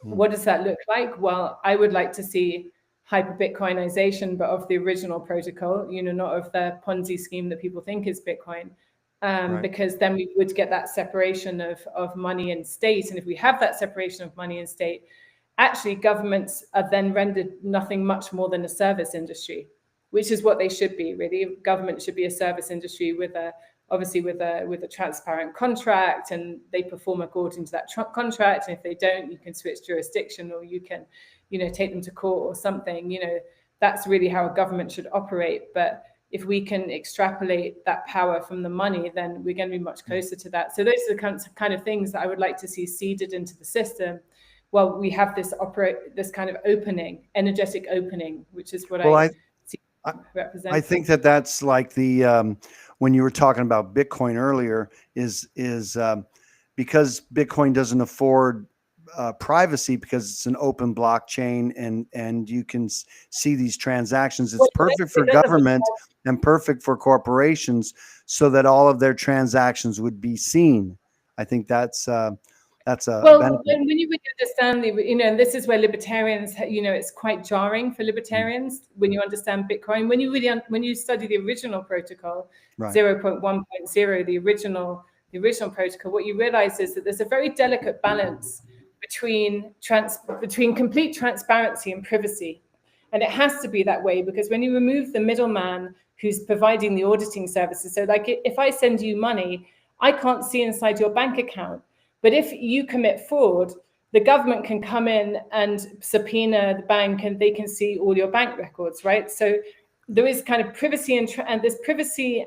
what does that look like? Well, I would like to see hyper Bitcoinization, but of the original protocol, not of the Ponzi scheme that people think is Bitcoin, because then we would get that separation of money and state. And if we have that separation of money and state, actually governments are then rendered nothing much more than a service industry, which is what they should be, really. Government should be a service industry with a transparent contract, and they perform according to that contract. And if they don't, you can switch jurisdiction, or you can, take them to court or something. That's really how a government should operate. But if we can extrapolate that power from the money, then we're going to be much closer to that. So those are the kind of things that I would like to see seeded into the system. Well, we have this kind of opening, energetic opening, which is what I see represent. I think that's like the when you were talking about Bitcoin earlier, is because Bitcoin doesn't afford privacy, because it's an open blockchain, and you can see these transactions. It's perfect for government and perfect for corporations, so that all of their transactions would be seen. I think that's a benefit. When you really understand and this is where libertarians, it's quite jarring for libertarians when you understand Bitcoin. When you study the original protocol, 0.1.0, the original protocol, what you realize is that there's a very delicate balance between complete transparency and privacy. And it has to be that way, because when you remove the middleman who's providing the auditing services, so like if I send you money, I can't see inside your bank account. But if you commit fraud, the government can come in and subpoena the bank, and they can see all your bank records, right? So there is kind of privacy and there's privacy.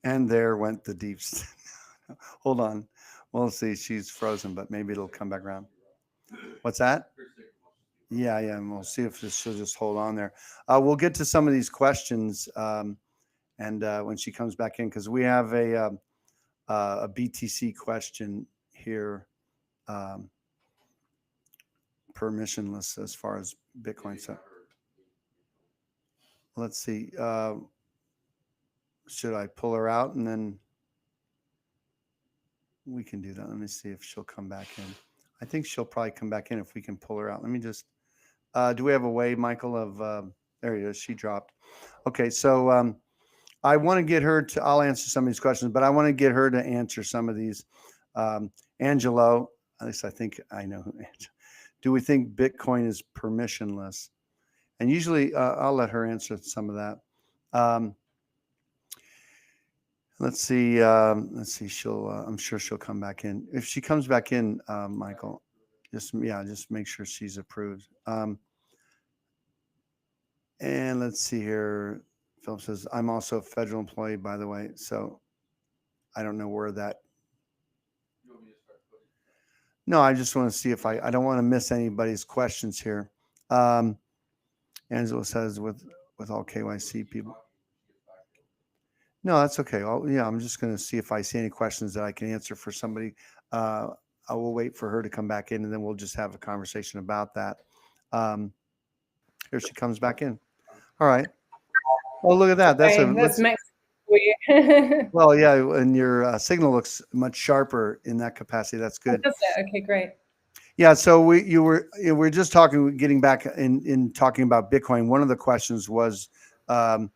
And there went the deep. Hold on. We'll see. She's frozen, but maybe it'll come back around. What's that? Yeah, and we'll see if she'll just hold on there. We'll get to some of these questions, and when she comes back in, because we have a BTC question here, permissionless as far as Bitcoin. So let's see. Should I pull her out and then we can do that? Let me see if she'll come back in. I think she'll probably come back in if we can pull her out. Let me just. Do we have a way, Michael? Of there he is. She dropped. Okay, so I want to get her to. I'll answer some of these questions, but I want to get her to answer some of these. Angelo, at least I think I know who. Do we think Bitcoin is permissionless? And usually, I'll let her answer some of that. Let's see. She'll. I'm sure she'll come back in. If she comes back in, Michael, just make sure she's approved. And let's see here. Philip says, I'm also a federal employee, by the way. So I don't know where that. No, I just want to see if I don't want to miss anybody's questions here. Angela says with all KYC people. No, that's okay. I'm just going to see if I see any questions that I can answer for somebody. I will wait for her to come back in, and then we'll just have a conversation about that. Here she comes back in. All right. Oh, look at that. That's Mexico for you. Well, yeah, and your signal looks much sharper in that capacity. That's good. Does it? Okay, great. Yeah. So we're just getting back in talking about Bitcoin. One of the questions was, and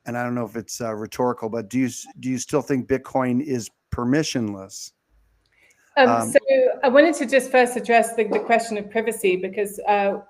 I don't know if it's rhetorical, but do you still think Bitcoin is permissionless? So I wanted to just first address the question of privacy, because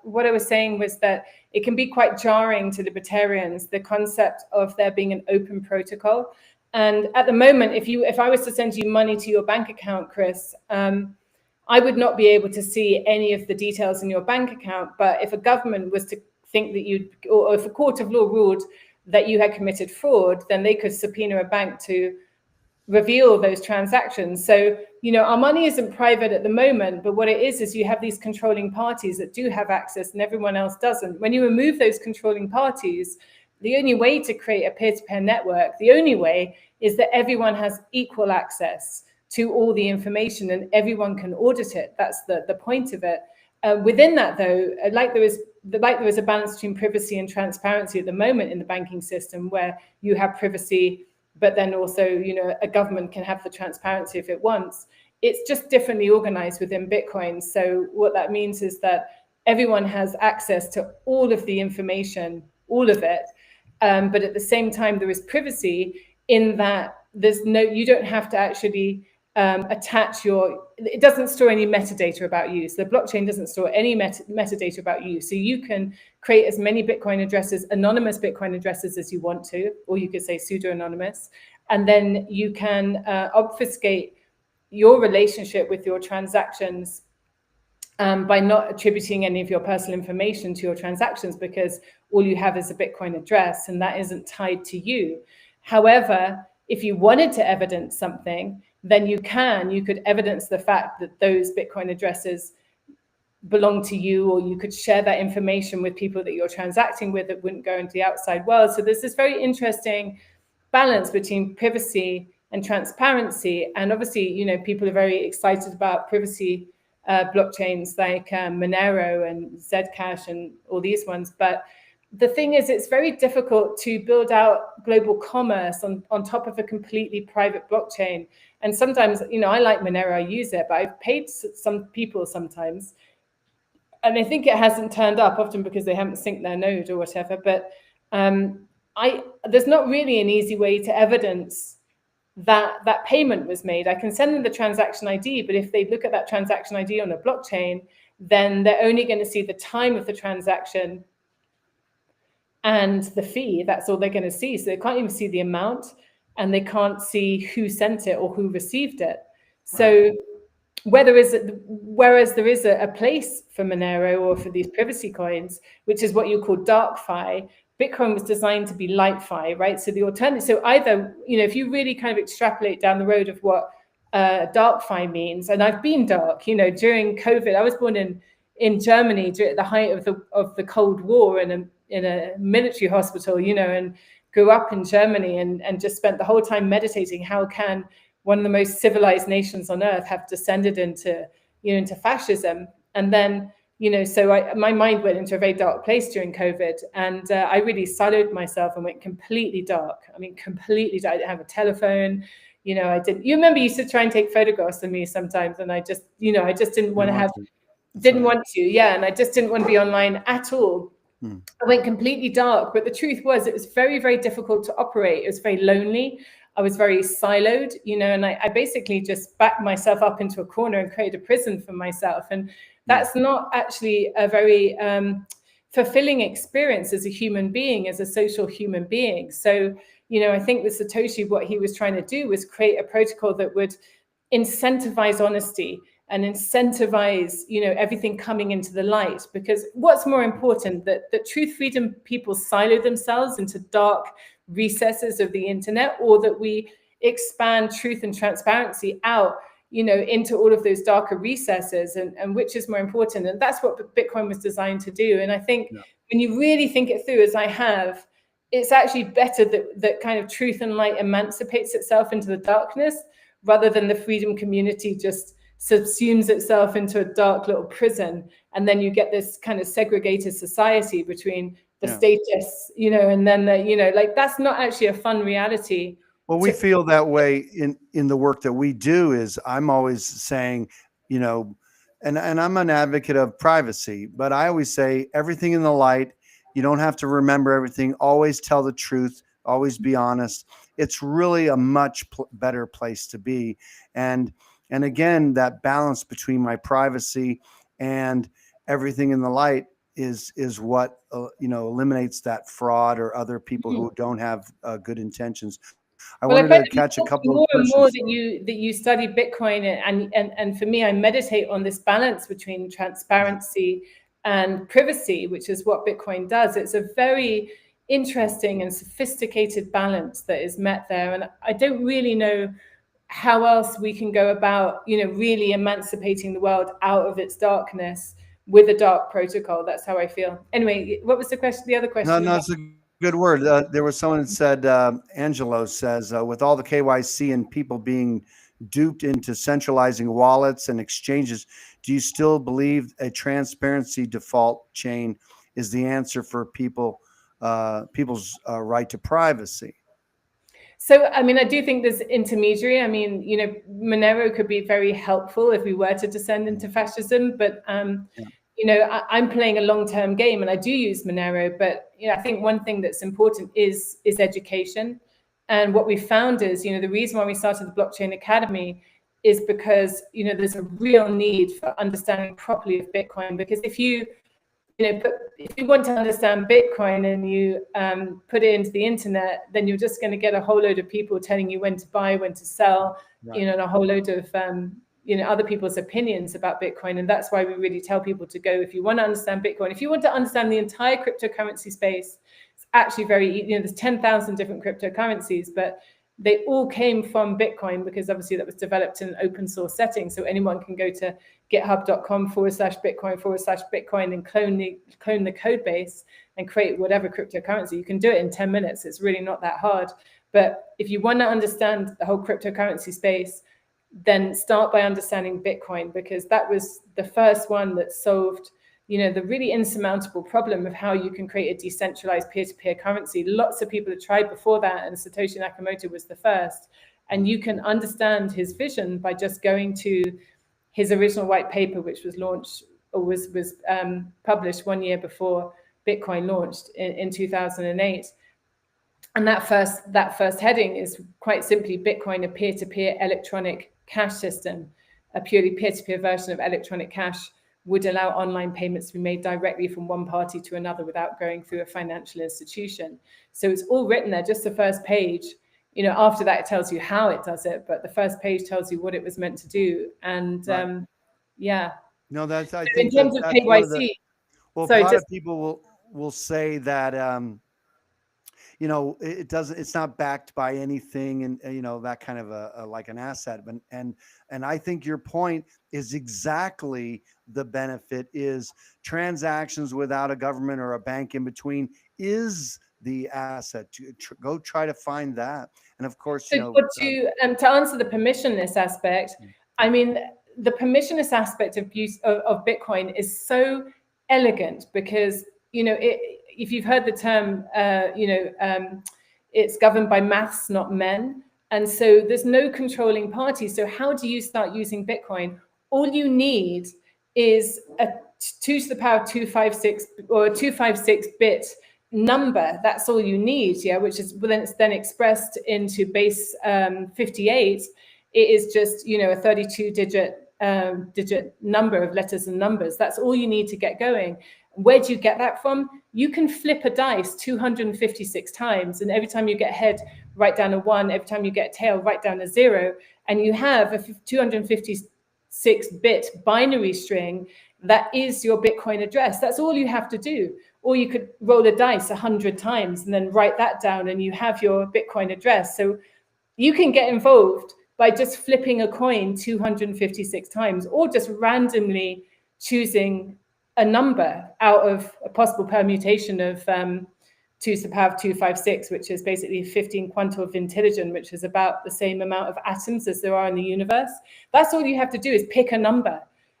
what I was saying was that it can be quite jarring to libertarians, the concept of there being an open protocol. And at the moment, if I was to send you money to your bank account, Chris, I would not be able to see any of the details in your bank account. But if a government was to think that or if a court of law ruled that you had committed fraud, then they could subpoena a bank to reveal those transactions. So, our money isn't private at the moment, but what it is you have these controlling parties that do have access and everyone else doesn't. When you remove those controlling parties, the only way to create a peer-to-peer network, the only way is that everyone has equal access to all the information and everyone can audit it. That's the point of it. Within that, though, like there is a balance between privacy and transparency at the moment in the banking system, where you have privacy, but then also, a government can have the transparency if it wants. It's just differently organized within Bitcoin. So what that means is that everyone has access to all of the information, all of it. But at the same time, there is privacy in that you don't have to actually attach it doesn't store any metadata about you. So the blockchain doesn't store any metadata about you. So you can create as many Bitcoin addresses, anonymous Bitcoin addresses, as you want to, or you could say pseudo-anonymous. And then you can obfuscate your relationship with your transactions by not attributing any of your personal information to your transactions, because all you have is a Bitcoin address and that isn't tied to you. However, if you wanted to evidence something, then you could evidence the fact that those Bitcoin addresses belong to you, or you could share that information with people that you're transacting with that wouldn't go into the outside world. So there's this very interesting balance between privacy and transparency. And obviously, people are very excited about privacy blockchains like Monero and Zcash and all these ones. But the thing is, it's very difficult to build out global commerce on top of a completely private blockchain. And sometimes, I like Monero, I use it, but I've paid some people sometimes, and I think it hasn't turned up, often because they haven't synced their node or whatever. But there's not really an easy way to evidence that payment was made. I can send them the transaction ID, but if they look at that transaction ID on a blockchain, then they're only going to see the time of the transaction and the fee. That's all they're going to see. So they can't even see the amount, and they can't see who sent it or who received it. So whereas there is a place for Monero or for these privacy coins, which is what you call dark fi, Bitcoin was designed to be light fi, right? So the alternative, so either, if you really kind of extrapolate down the road of what dark fi means, and I've been dark, during COVID, I was born in in Germany at the height of the Cold War in a military hospital, you know, and grew up in Germany and just spent the whole time meditating. How can one of the most civilized nations on earth have descended into, you know, into fascism? And then, you know, so my mind went into a very dark place during COVID, and I really siloed myself and went completely dark. I mean, completely dark. I didn't have a telephone. You know, I didn't. You remember you used to try and take photographs of me sometimes, and I just, you know, I just didn't want to have. Didn't want to, yeah, and I just didn't want to be online at all. I went completely dark, but the truth was it was very, very difficult to operate. It was very lonely. I was very siloed, you know, and I basically just backed myself up into a corner and created a prison for myself. And that's not actually a very fulfilling experience as a human being, as a social human being. So, you know, I think with Satoshi, what he was trying to do was create a protocol that would incentivize honesty and incentivize, you know, everything coming into the light. Because what's more important, that truth freedom people silo themselves into dark recesses of the internet, or that we expand truth and transparency out, you know, into all of those darker recesses, and which is more important? And that's what Bitcoin was designed to do. And I think when you really think it through, as I have, it's actually better that kind of truth and light emancipates itself into the darkness, rather than the freedom community just subsumes itself into a dark little prison, and then you get this kind of segregated society between the statists, you know, and then the, you know, like, that's not actually a fun reality. Well, we feel that way in the work that we do. Is I'm always saying, you know, and I'm an advocate of privacy, but I always say everything in the light. You don't have to remember everything. Always tell the truth. Always be honest. It's really a much better place to be. And again, that balance between my privacy and everything in the light is what you know, eliminates that fraud or other people who don't have good intentions. I wanted to catch a couple more of questions. and more that you study Bitcoin, and for me, I meditate on this balance between transparency and privacy, which is what Bitcoin does. It's a very interesting and sophisticated balance that is met there, and I don't really know how else we can go about, you know, really emancipating the world out of its darkness with a dark protocol. That's how I feel. Anyway, what was the question? The other question? No, it's a good word. There was someone that said, Angelo says, with all the KYC and people being duped into centralizing wallets and exchanges, do you still believe a transparency default chain is the answer for people's right to privacy? So, I mean, I do think there's intermediary. I mean, you know, Monero could be very helpful if we were to descend into fascism, but you know, I'm playing a long-term game, and I do use Monero. But you know, I think one thing that's important is education. And what we found is, you know, the reason why we started the Blockchain Academy is because, you know, there's a real need for understanding properly of Bitcoin. Because if you want to understand Bitcoin and you put it into the internet, then you're just going to get a whole load of people telling you when to buy, when to sell, you know, and a whole load of you know, other people's opinions about Bitcoin. And that's why we really tell people to go, if you want to understand Bitcoin, if you want to understand the entire cryptocurrency space, it's actually very, you know, there's 10,000 different cryptocurrencies, but they all came from Bitcoin, because obviously that was developed in an open source setting. So anyone can go to github.com/Bitcoin/Bitcoin and clone the code base and create whatever cryptocurrency. You can do it in 10 minutes. It's really not that hard. But if you want to understand the whole cryptocurrency space, then start by understanding Bitcoin, because that was the first one that solved, you know, the really insurmountable problem of how you can create a decentralized peer-to-peer currency. Lots of people have tried before that, and Satoshi Nakamoto was the first. And you can understand his vision by just going to his original white paper, which was launched or was published 1 year before Bitcoin launched in 2008. And that first heading is quite simply Bitcoin, a peer-to-peer electronic cash system. A purely peer-to-peer version of electronic cash would allow online payments to be made directly from one party to another without going through a financial institution. So it's all written there, just the first page. You know, after that, it tells you how it does it, but the first page tells you what it was meant to do. And yeah. No, that's, I so think in terms that's of one KYC, of the, well, sorry, a lot of people will say that, you know, it doesn't, it's not backed by anything, and you know, that kind of a like an asset. But and I think your point is exactly the benefit is transactions without a government or a bank in between is the asset. Go try to find that. And of course, you So know, to answer the permissionless aspect, I mean, the permissionless aspect of use of Bitcoin is so elegant because, you know, if you've heard the term, it's governed by maths, not men. And so there's no controlling party. So how do you start using Bitcoin? All you need is a 2 to the power of 256 or a 256 bit number. That's all you need, yeah, which is when it's then expressed into base 58. It is just, you know, a 32 digit number of letters and numbers. That's all you need to get going. Where do you get that from? You can flip a dice 256 times, and every time you get a head, write down a 1. Every time you get a tail, write down a 0, and you have a 256-bit binary string that is your Bitcoin address. That's all you have to do. Or you could roll a dice 100 times and then write that down, and you have your Bitcoin address. So you can get involved by just flipping a coin 256 times, or just randomly choosing a number out of a possible permutation of 2 to the power of 256, which is basically 15 quintillion, which is about the same amount of atoms as there are in the universe. That's all you have to do, is pick a number.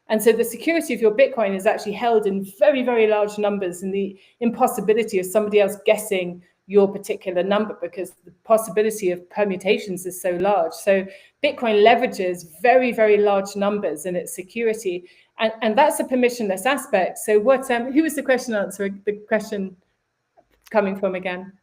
And so the security of your Bitcoin is actually held in very, very large numbers, and the impossibility of somebody else guessing your particular number, because the possibility of permutations is so large. So Bitcoin leverages very, very large numbers in its security. And that's a permissionless aspect. So what, who was the question answering, the question coming from again?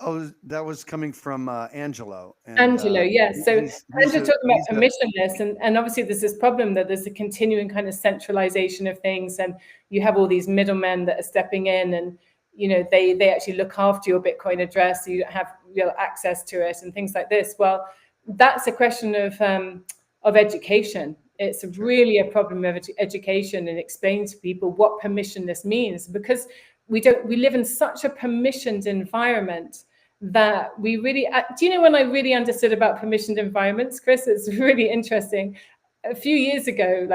oh, that was coming from Angelo. And, Angelo, yes. So Angelo talking about permissionless, and obviously there's this problem that there's a continuing kind of centralization of things, and you have all these middlemen that are stepping in, and you know they actually look after your Bitcoin address, so you don't have real access to it, and things like this. Well, that's a question of education. It's really a problem of education, and explaining to people what permissionless means, because we live in such a permissioned environment that we really, do you know when I really understood about permissioned environments, Chris? It's really interesting. A few years ago,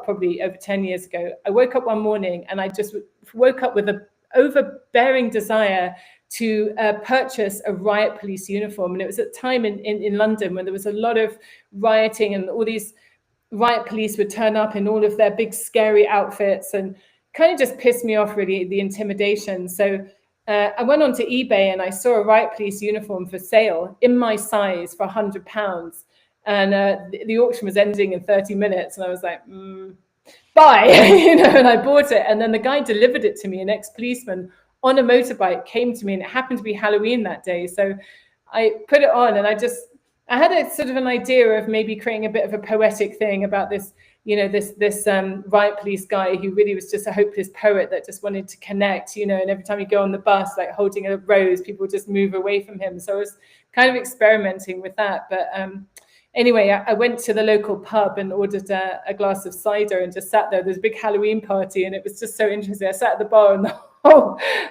probably over 10 years ago, I woke up one morning and I just woke up with an overbearing desire to purchase a riot police uniform. And it was at a time in London when there was a lot of rioting, and all these riot police would turn up in all of their big scary outfits, and kind of just pissed me off, really, the intimidation. So I went onto eBay and I saw a riot police uniform for sale in my size for £100. And the auction was ending in 30 minutes. And I was like, buy, and I bought it. And then the guy delivered it to me, an ex-policeman on a motorbike came to me, and it happened to be Halloween that day. So I put it on, and I had a sort of an idea of maybe creating a bit of a poetic thing about this, this riot police guy who really was just a hopeless poet that just wanted to connect, and every time you go on the bus, like holding a rose, people just move away from him. So I was kind of experimenting with that. But anyway, I went to the local pub and ordered a glass of cider and just sat there. There's a big Halloween party, and it was just so interesting. I sat at the bar, and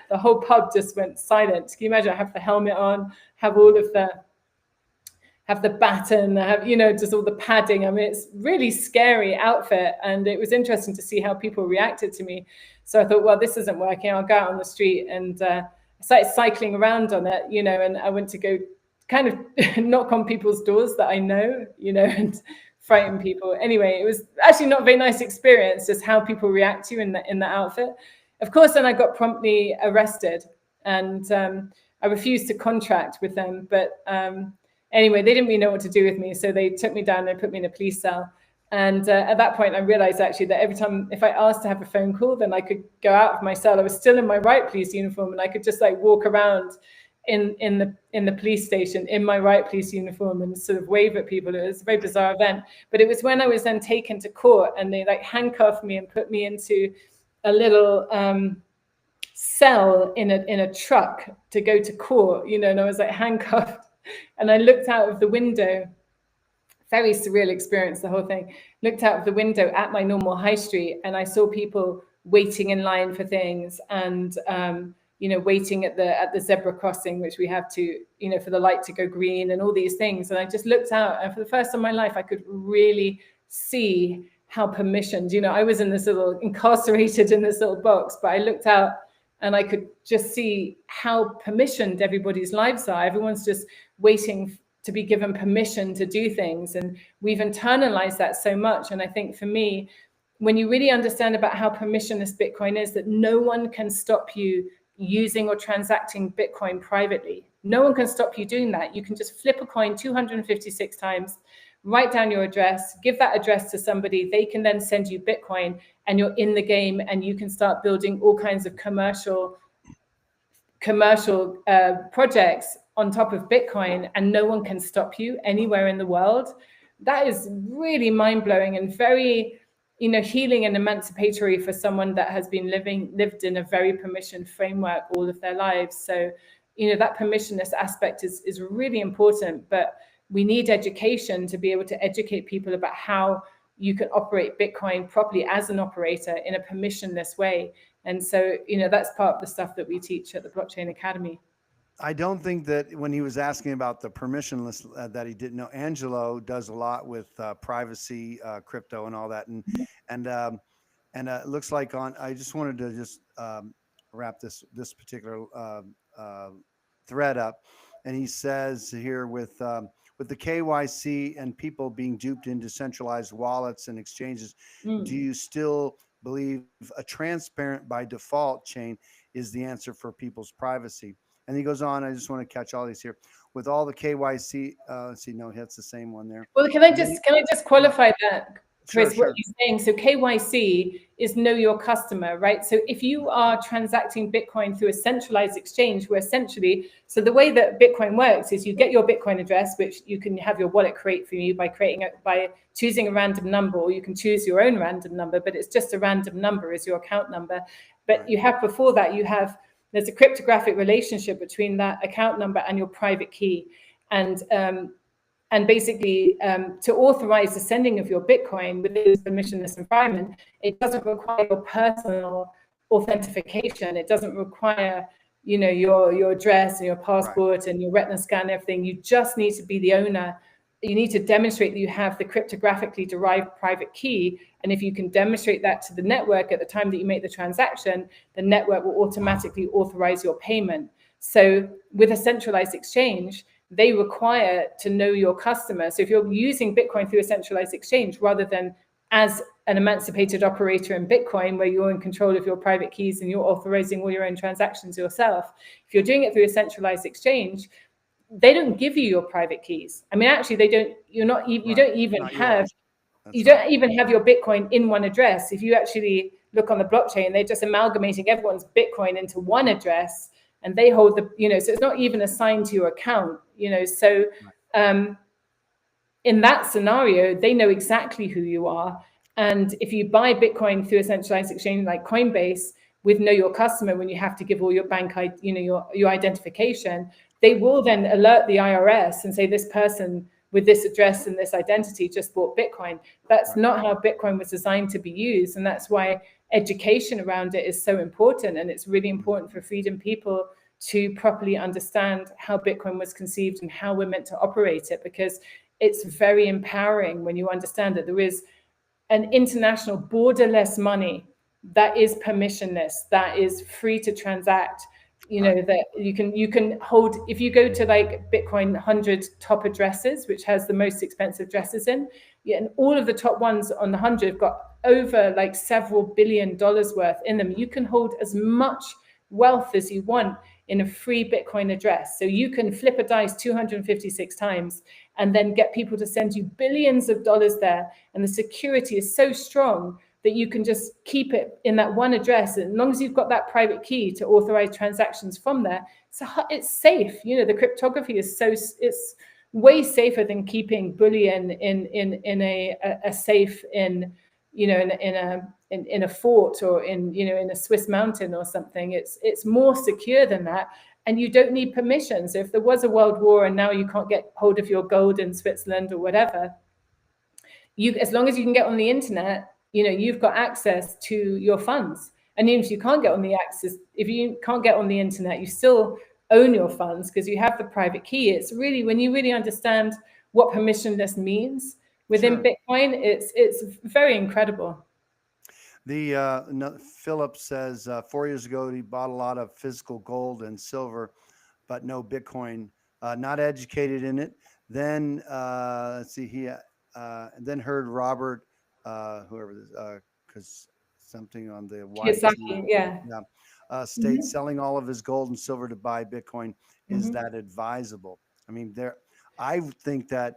the whole pub just went silent. Can you imagine? I have the helmet on, have all of have the baton, have, just all the padding. I mean, it's really scary outfit. And it was interesting to see how people reacted to me. So I thought, well, this isn't working. I'll go out on the street. And I started cycling around on it, and I went to go kind of knock on people's doors that I know, and frighten people. Anyway, it was actually not a very nice experience, just how people react to you in the outfit. Of course, then I got promptly arrested, and I refused to contract with them. But anyway, they didn't really know what to do with me. So they took me down and put me in a police cell. And at that point, I realized actually that every time, if I asked to have a phone call, then I could go out of my cell. I was still in my riot police uniform, and I could just walk around in the police station in my riot police uniform and sort of wave at people. It was a very bizarre event. But it was when I was then taken to court, and they handcuffed me and put me into a little cell in a truck to go to court, and I was handcuffed. And I looked out of the window, very surreal experience, the whole thing. Looked out of the window at my normal high street, and I saw people waiting in line for things, and waiting at the zebra crossing, which we have to, for the light to go green and all these things. And I just looked out, and for the first time in my life, I could really see how permissioned, I was in this little incarcerated in this little box, but I looked out and I could just see how permissioned everybody's lives are. Everyone's just waiting to be given permission to do things. And we've internalized that so much. And I think for me, when you really understand about how permissionless Bitcoin is, that no one can stop you using or transacting Bitcoin privately. No one can stop you doing that. You can just flip a coin 256 times, write down your address, give that address to somebody. They can then send you Bitcoin, and you're in the game, and you can start building all kinds of commercial projects on top of Bitcoin, and no one can stop you anywhere in the world. That is really mind-blowing and very, healing and emancipatory for someone that has been lived in a very permissioned framework all of their lives. So, that permissionless aspect is really important, but we need education to be able to educate people about how you can operate Bitcoin properly as an operator in a permissionless way. And so, that's part of the stuff that we teach at the Blockchain Academy. I don't think that when he was asking about the permissionless that he didn't know. Angelo does a lot with privacy, crypto, and all that, and it looks like I just wanted to just wrap this particular thread up, and he says here with the KYC and people being duped into centralized wallets and exchanges, do you still believe a transparent by default chain is the answer for people's privacy? And he goes on, I just want to catch all these here. With all the KYC, let's see, no, that's the same one there. Well, can I just qualify that, Chris, sure. What you're saying? So KYC is know your customer, right? So if you are transacting Bitcoin through a centralized exchange, where essentially, so the way that Bitcoin works is you get your Bitcoin address, which you can have your wallet create for you by choosing a random number, or you can choose your own random number, but it's just a random number as your account number. But you have, before that, there's a cryptographic relationship between that account number and your private key. And basically, to authorize the sending of your Bitcoin within this permissionless environment, it doesn't require your personal authentication. It doesn't require, your address and your passport and your retina scan and everything. You just need to be the owner. You need to demonstrate that you have the cryptographically derived private key. And if you can demonstrate that to the network at the time that you make the transaction, the network will automatically authorize your payment. So with a centralized exchange, they require to know your customer. So if you're using Bitcoin through a centralized exchange, rather than as an emancipated operator in Bitcoin, where you're in control of your private keys and you're authorizing all your own transactions yourself, if you're doing it through a centralized exchange, they don't give you your private keys. I mean, actually, they don't. You don't even have your Bitcoin in one address. If you actually look on the blockchain, they're just amalgamating everyone's Bitcoin into one address, and they hold so it's not even assigned to your account. So in that scenario, they know exactly who you are. And if you buy Bitcoin through a centralized exchange like Coinbase with know your customer, when you have to give all your bank, your identification, they will then alert the IRS and say this person with this address and this identity just bought Bitcoin. That's not how Bitcoin was designed to be used. And that's why education around it is so important. And it's really important for Freedom people to properly understand how Bitcoin was conceived and how we're meant to operate it, because it's very empowering when you understand that there is an international borderless money that is permissionless, that is free to transact, that you can hold. If you go to like Bitcoin 100 top addresses, which has the most expensive addresses in, and all of the top ones on the 100 have got over like several $1 billion worth in them. You can hold as much wealth as you want in a free Bitcoin address. So you can flip a dice 256 times and then get people to send you billions of dollars there. And the security is so strong that you can just keep it in that one address. And as long as you've got that private key to authorize transactions from there, so it's safe. The cryptography is it's way safer than keeping bullion in a safe in a fort or in a Swiss mountain or something. It's more secure than that. And you don't need permission. So if there was a world war and now you can't get hold of your gold in Switzerland or whatever, as long as you can get on the internet, you've got access to your funds. And even if you can't get on the access, if you can't get on the internet, you still own your funds because you have the private key. It's really, when you really understand what permissionless means within Bitcoin, it's very incredible. Philip says 4 years ago he bought a lot of physical gold and silver, but no Bitcoin. Not educated in it. Then let's see, he then heard Robert, whoever this, because something on the YT, Yeah. state selling all of his gold and silver to buy Bitcoin. Is that advisable? I mean, I think that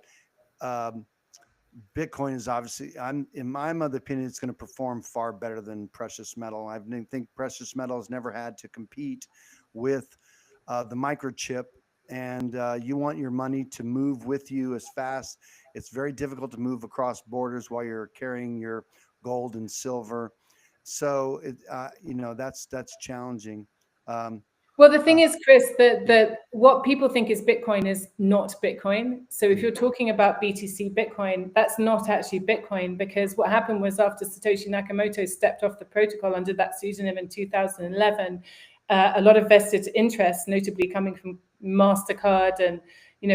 Bitcoin is obviously, in my opinion, it's going to perform far better than precious metal. I think precious metal has never had to compete with the microchip, and you want your money to move with you as fast. It's very difficult to move across borders while you're carrying your gold and silver. So that's challenging. Well, the thing is, Chris, that what people think is Bitcoin is not Bitcoin. So if you're talking about BTC Bitcoin, that's not actually Bitcoin, because what happened was after Satoshi Nakamoto stepped off the protocol under that pseudonym in 2011, a lot of vested interests, notably coming from MasterCard and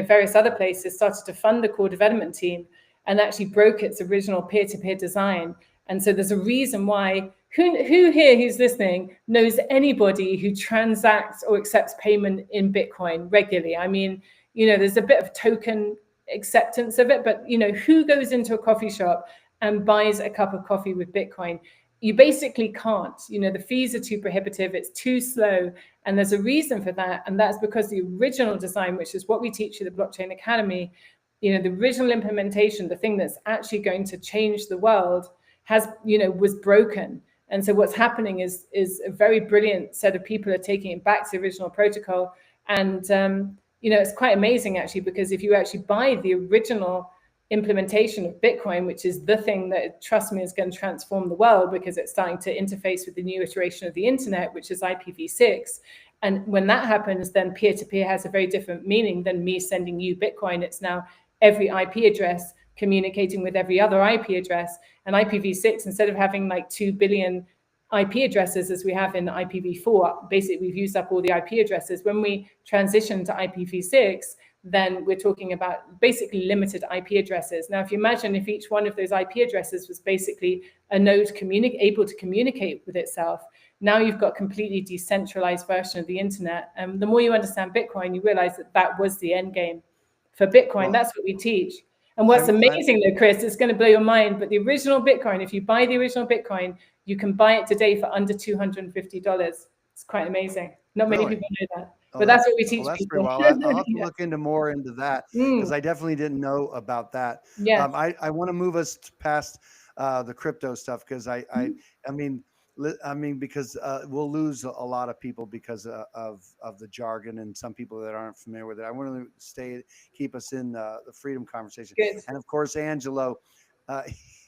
various other places, started to fund the core development team and actually broke its original peer-to-peer design. And so there's a reason why. Who here who's listening knows anybody who transacts or accepts payment in Bitcoin regularly? I mean, there's a bit of token acceptance of it, but who goes into a coffee shop and buys a cup of coffee with Bitcoin? You basically can't. The fees are too prohibitive, it's too slow, and there's a reason for that, and that's because the original design, which is what we teach at the Blockchain Academy, the original implementation, the thing that's actually going to change the world, was broken. And so what's happening is a very brilliant set of people are taking it back to the original protocol. And, it's quite amazing, actually, because if you actually buy the original implementation of Bitcoin, which is the thing that, trust me, is going to transform the world, because it's starting to interface with the new iteration of the internet, which is IPv6. And when that happens, then peer-to-peer has a very different meaning than me sending you Bitcoin. It's now every IP address communicating with every other IP address. And IPv6, instead of having like 2 billion IP addresses as we have in IPv4, basically we've used up all the IP addresses. When we transition to IPv6, then we're talking about basically limited IP addresses. Now, if you imagine if each one of those IP addresses was basically a node able to communicate with itself, now you've got a completely decentralized version of the internet. And the more you understand Bitcoin, you realize that was the end game for Bitcoin. That's what we teach. And what's amazing though, Chris, it's going to blow your mind, but the original Bitcoin, if you buy the original Bitcoin, you can buy it today for under $250. It's quite amazing. Not many people know that. But that's what we teach people. I'll have to look more into that, because I definitely didn't know about that. Yeah. I want to move us past the crypto stuff, because I mean, because we'll lose a lot of people because of the jargon and some people that aren't familiar with it. I want to keep us in the freedom conversation. Good. And of course, Angelo,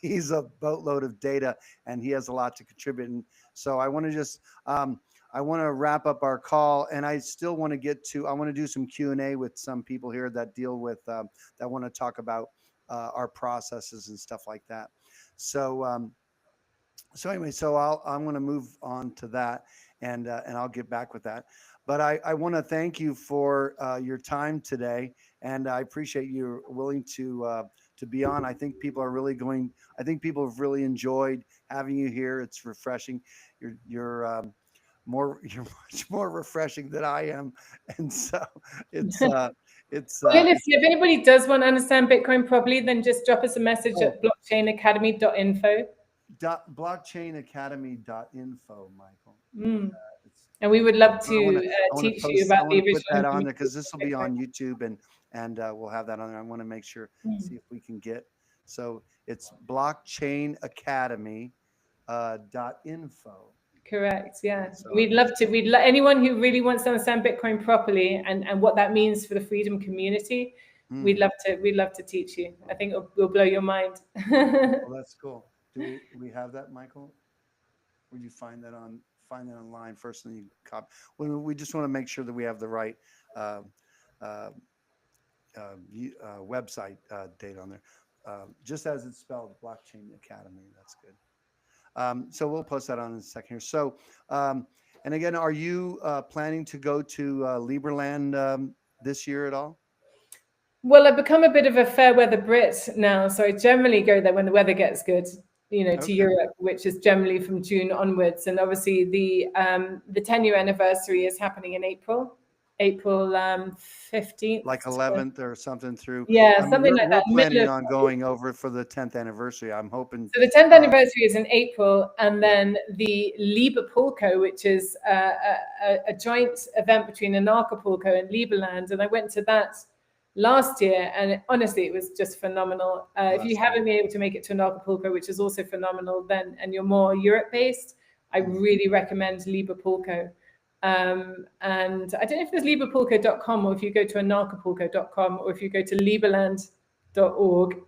he's a boatload of data and he has a lot to contribute. And so I want to just, I want to wrap up our call, and I still want to I want to do some Q&A with some people here that deal with, that want to talk about our processes and stuff like that. So, anyway, I'm going to move on to that, and I'll get back with that. But I want to thank you for your time today, and I appreciate you willing to be on. I think people have really enjoyed having you here. It's refreshing. You're much more refreshing than I am, and so it's. Well, if anybody does want to understand Bitcoin properly, then just drop us a message at blockchainacademy.info. blockchainacademy.info, Michael. And we would love to teach you about the original. Put that on there, because this will be on YouTube, and we'll have that on there. I want to make sure, see if we can get. So it's blockchainacademy.info. Correct. Yeah. So we'd love to. Anyone who really wants to understand Bitcoin properly and what that means for the freedom community, we'd love to teach you. I think it'll blow your mind. Well, that's cool. Do we have that, Michael? Would you find that online first, and then you copy? We just want to make sure that we have the right website date on there, just as it's spelled, Blockchain Academy. That's good. So we'll post that on in a second here. So, and again, are you planning to go to Liberland this year at all? Well, I've become a bit of a fair weather Brit now, so I generally go there when the weather gets good, to Okay. Europe, which is generally from June onwards. And obviously, the 10-year anniversary is happening in April 15th. Like 11th or something through. Yeah, I mean, something like we're that. Middle planning of on going over for the 10th anniversary. I'm hoping. So the 10th Uh, anniversary is in April, and yeah. then the Liberpulco, which is a joint event between Anarchapulco and Liberland, and I went to that last year, and honestly, it was just phenomenal. Oh, If you that's haven't great. been able to make it to Anarchapulco, which is also phenomenal, then and you're more Europe-based, I Mhm. really recommend Liberpulco. And I don't know if there's Liberpulco.com or if you go to Anarchapulco.com or if you go to Liberland.org.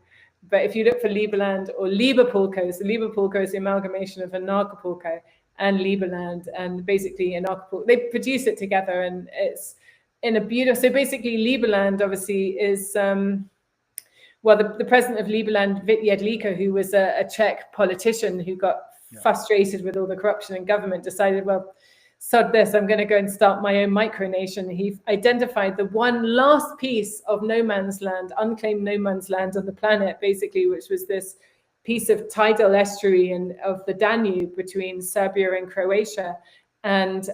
But if you look for Liberland or Liberpulco, so Liberpulco is the amalgamation of Anarchapulco and Liberland, and basically Anarchapulco, they produce it together, and it's in a beautiful. So basically, Liberland obviously is well, the president of Liberland, Vít Jedlička, who was a Czech politician who got frustrated with all the corruption in government, decided, well, sod this, I'm going to go and start my own micronation. He identified the one last piece of no man's land, unclaimed no man's land on the planet, basically, which was this piece of tidal estuary of the Danube between Serbia and Croatia. And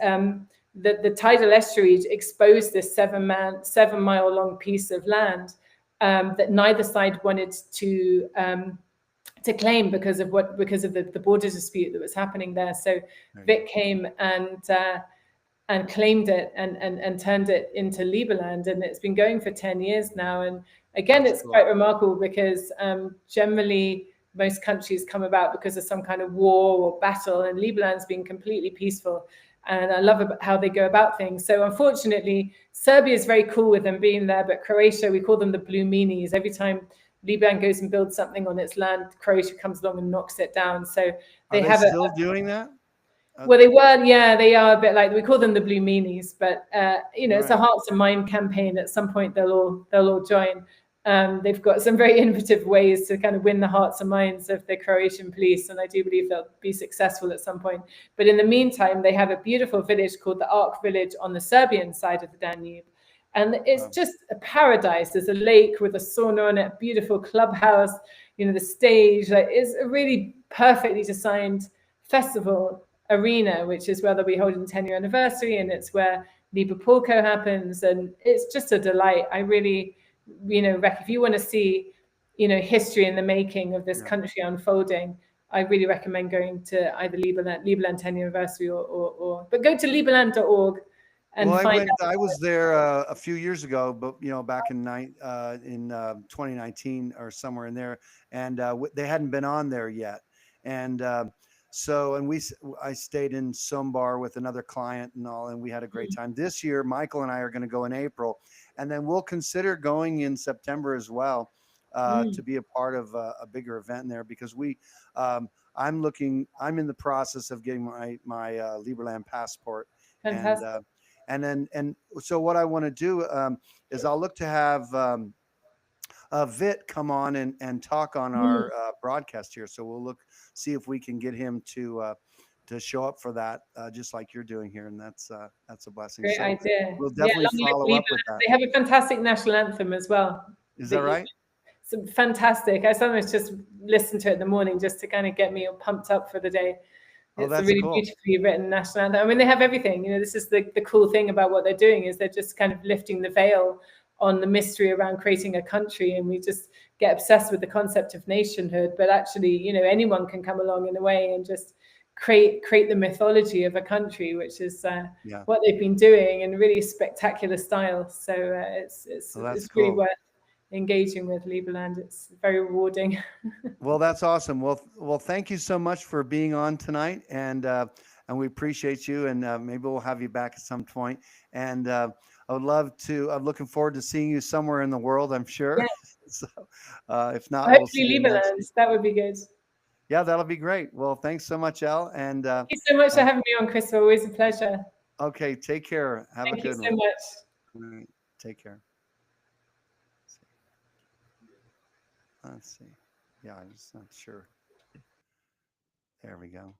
the tidal estuary exposed this 7-mile long piece of land that neither side wanted to claim because of the border dispute that was happening there. So Vic came and claimed it and turned it into Liberland, and it's been going for 10 years now. And again, it's quite remarkable because generally most countries come about because of some kind of war or battle, and Liberland's been completely peaceful. And I love how they go about things. So unfortunately, Serbia is very cool with them being there, but Croatia, we call them the blue meanies. Every time Liberland goes and builds something on its land, Croatia comes along and knocks it down. So Are they still doing that? Well, they were, yeah, they are a bit like, we call them the blue meanies, but it's a hearts and mind campaign. At some point, they'll all join. They've got some very innovative ways to kind of win the hearts and minds of the Croatian police, and I do believe they'll be successful at some point. But in the meantime, they have a beautiful village called the Ark Village on the Serbian side of the Danube. And it's just a paradise. There's a lake with a sauna on it, a beautiful clubhouse, the stage. It's a really perfectly designed festival arena, which is where they'll be holding the 10-year anniversary, and it's where Liberpulco happens, and it's just a delight. I really, if you want to see, history in the making of this country unfolding, I really recommend going to either Liberland 10-year anniversary but go to Liberland.org and find out. I was there a few years ago, but back in 2019 or somewhere in there, and they hadn't been on there yet, and I stayed in Sombar with another client and all, and we had a great time. This year, Michael and I are going to go in April, and then we'll consider going in September as well to be a part of a bigger event there, because I'm in the process of getting my Liberland passport. Fantastic. And so what I want to do is I'll look to have Vit come on and talk on our broadcast here. So we'll see if we can get him to show up for that, just like you're doing here, and that's a blessing. Great idea. We'll definitely follow up with that. They have a fantastic national anthem as well. Is that right? It's fantastic. I sometimes just listen to it in the morning just to kind of get me all pumped up for the day. It's a really beautifully written national anthem. I mean, they have everything. This is the cool thing about what they're doing, is they're just kind of lifting the veil on the mystery around creating a country, and we just get obsessed with the concept of nationhood. But actually, anyone can come along in a way and just create the mythology of a country, which is what they've been doing in really spectacular style. So it's really worth engaging with Liberland. It's very rewarding. Well, that's awesome. Well, thank you so much for being on tonight, and we appreciate you, and maybe we'll have you back at some point. And I would love to. I'm looking forward to seeing you somewhere in the world, I'm sure. Yes. So, if not, hopefully we'll see Liberland. That would be good. Yeah, that'll be great. Well, thanks so much, Elle. And thank you so much for having me on, Chris. Always a pleasure. Okay, take care. Have a good one. Thank you so much. Take care. Let's see. Yeah, I'm just not sure. There we go.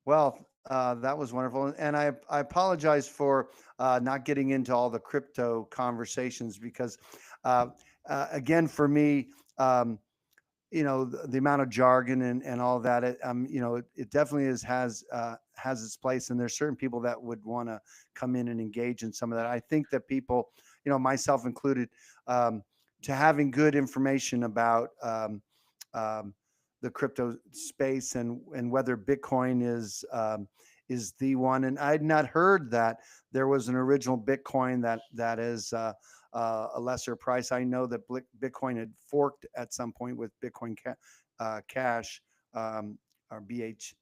Well, that was wonderful, and I apologize for not getting into all the crypto conversations because, uh, again, for me, um, the amount of jargon and all that, it definitely has its place, and there's certain people that would want to come in and engage in some of that. I think that people, myself included, um, to having good information about um, the crypto space and whether Bitcoin is the one. And I had not heard that there was an original Bitcoin that is a lesser price. I know that Bitcoin had forked at some point with Bitcoin Cash, um, or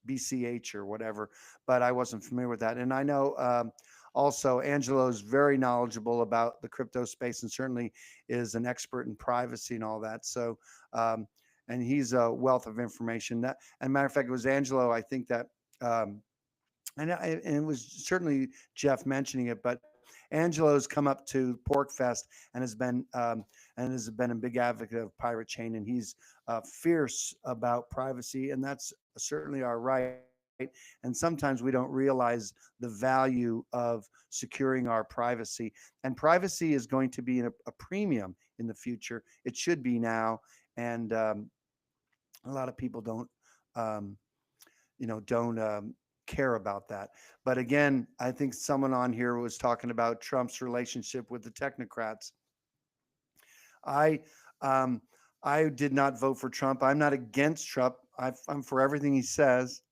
BCH or whatever, but I wasn't familiar with that. And I know also Angelo is very knowledgeable about the crypto space and certainly is an expert in privacy and all that. So, um, and he's a wealth of information. And matter of fact, it was Angelo, I think that. And it was certainly Jeff mentioning it, but Angelo's come up to Pork Fest and has been a big advocate of Pirate Chain, and he's fierce about privacy, and that's certainly our right. And sometimes we don't realize the value of securing our privacy, and privacy is going to be a premium in the future. It should be now, and a lot of people um, don't care about that. But again, I think someone on here was talking about Trump's relationship with the technocrats. I um, I did not vote for Trump. I'm not against Trump. I'm for everything he says.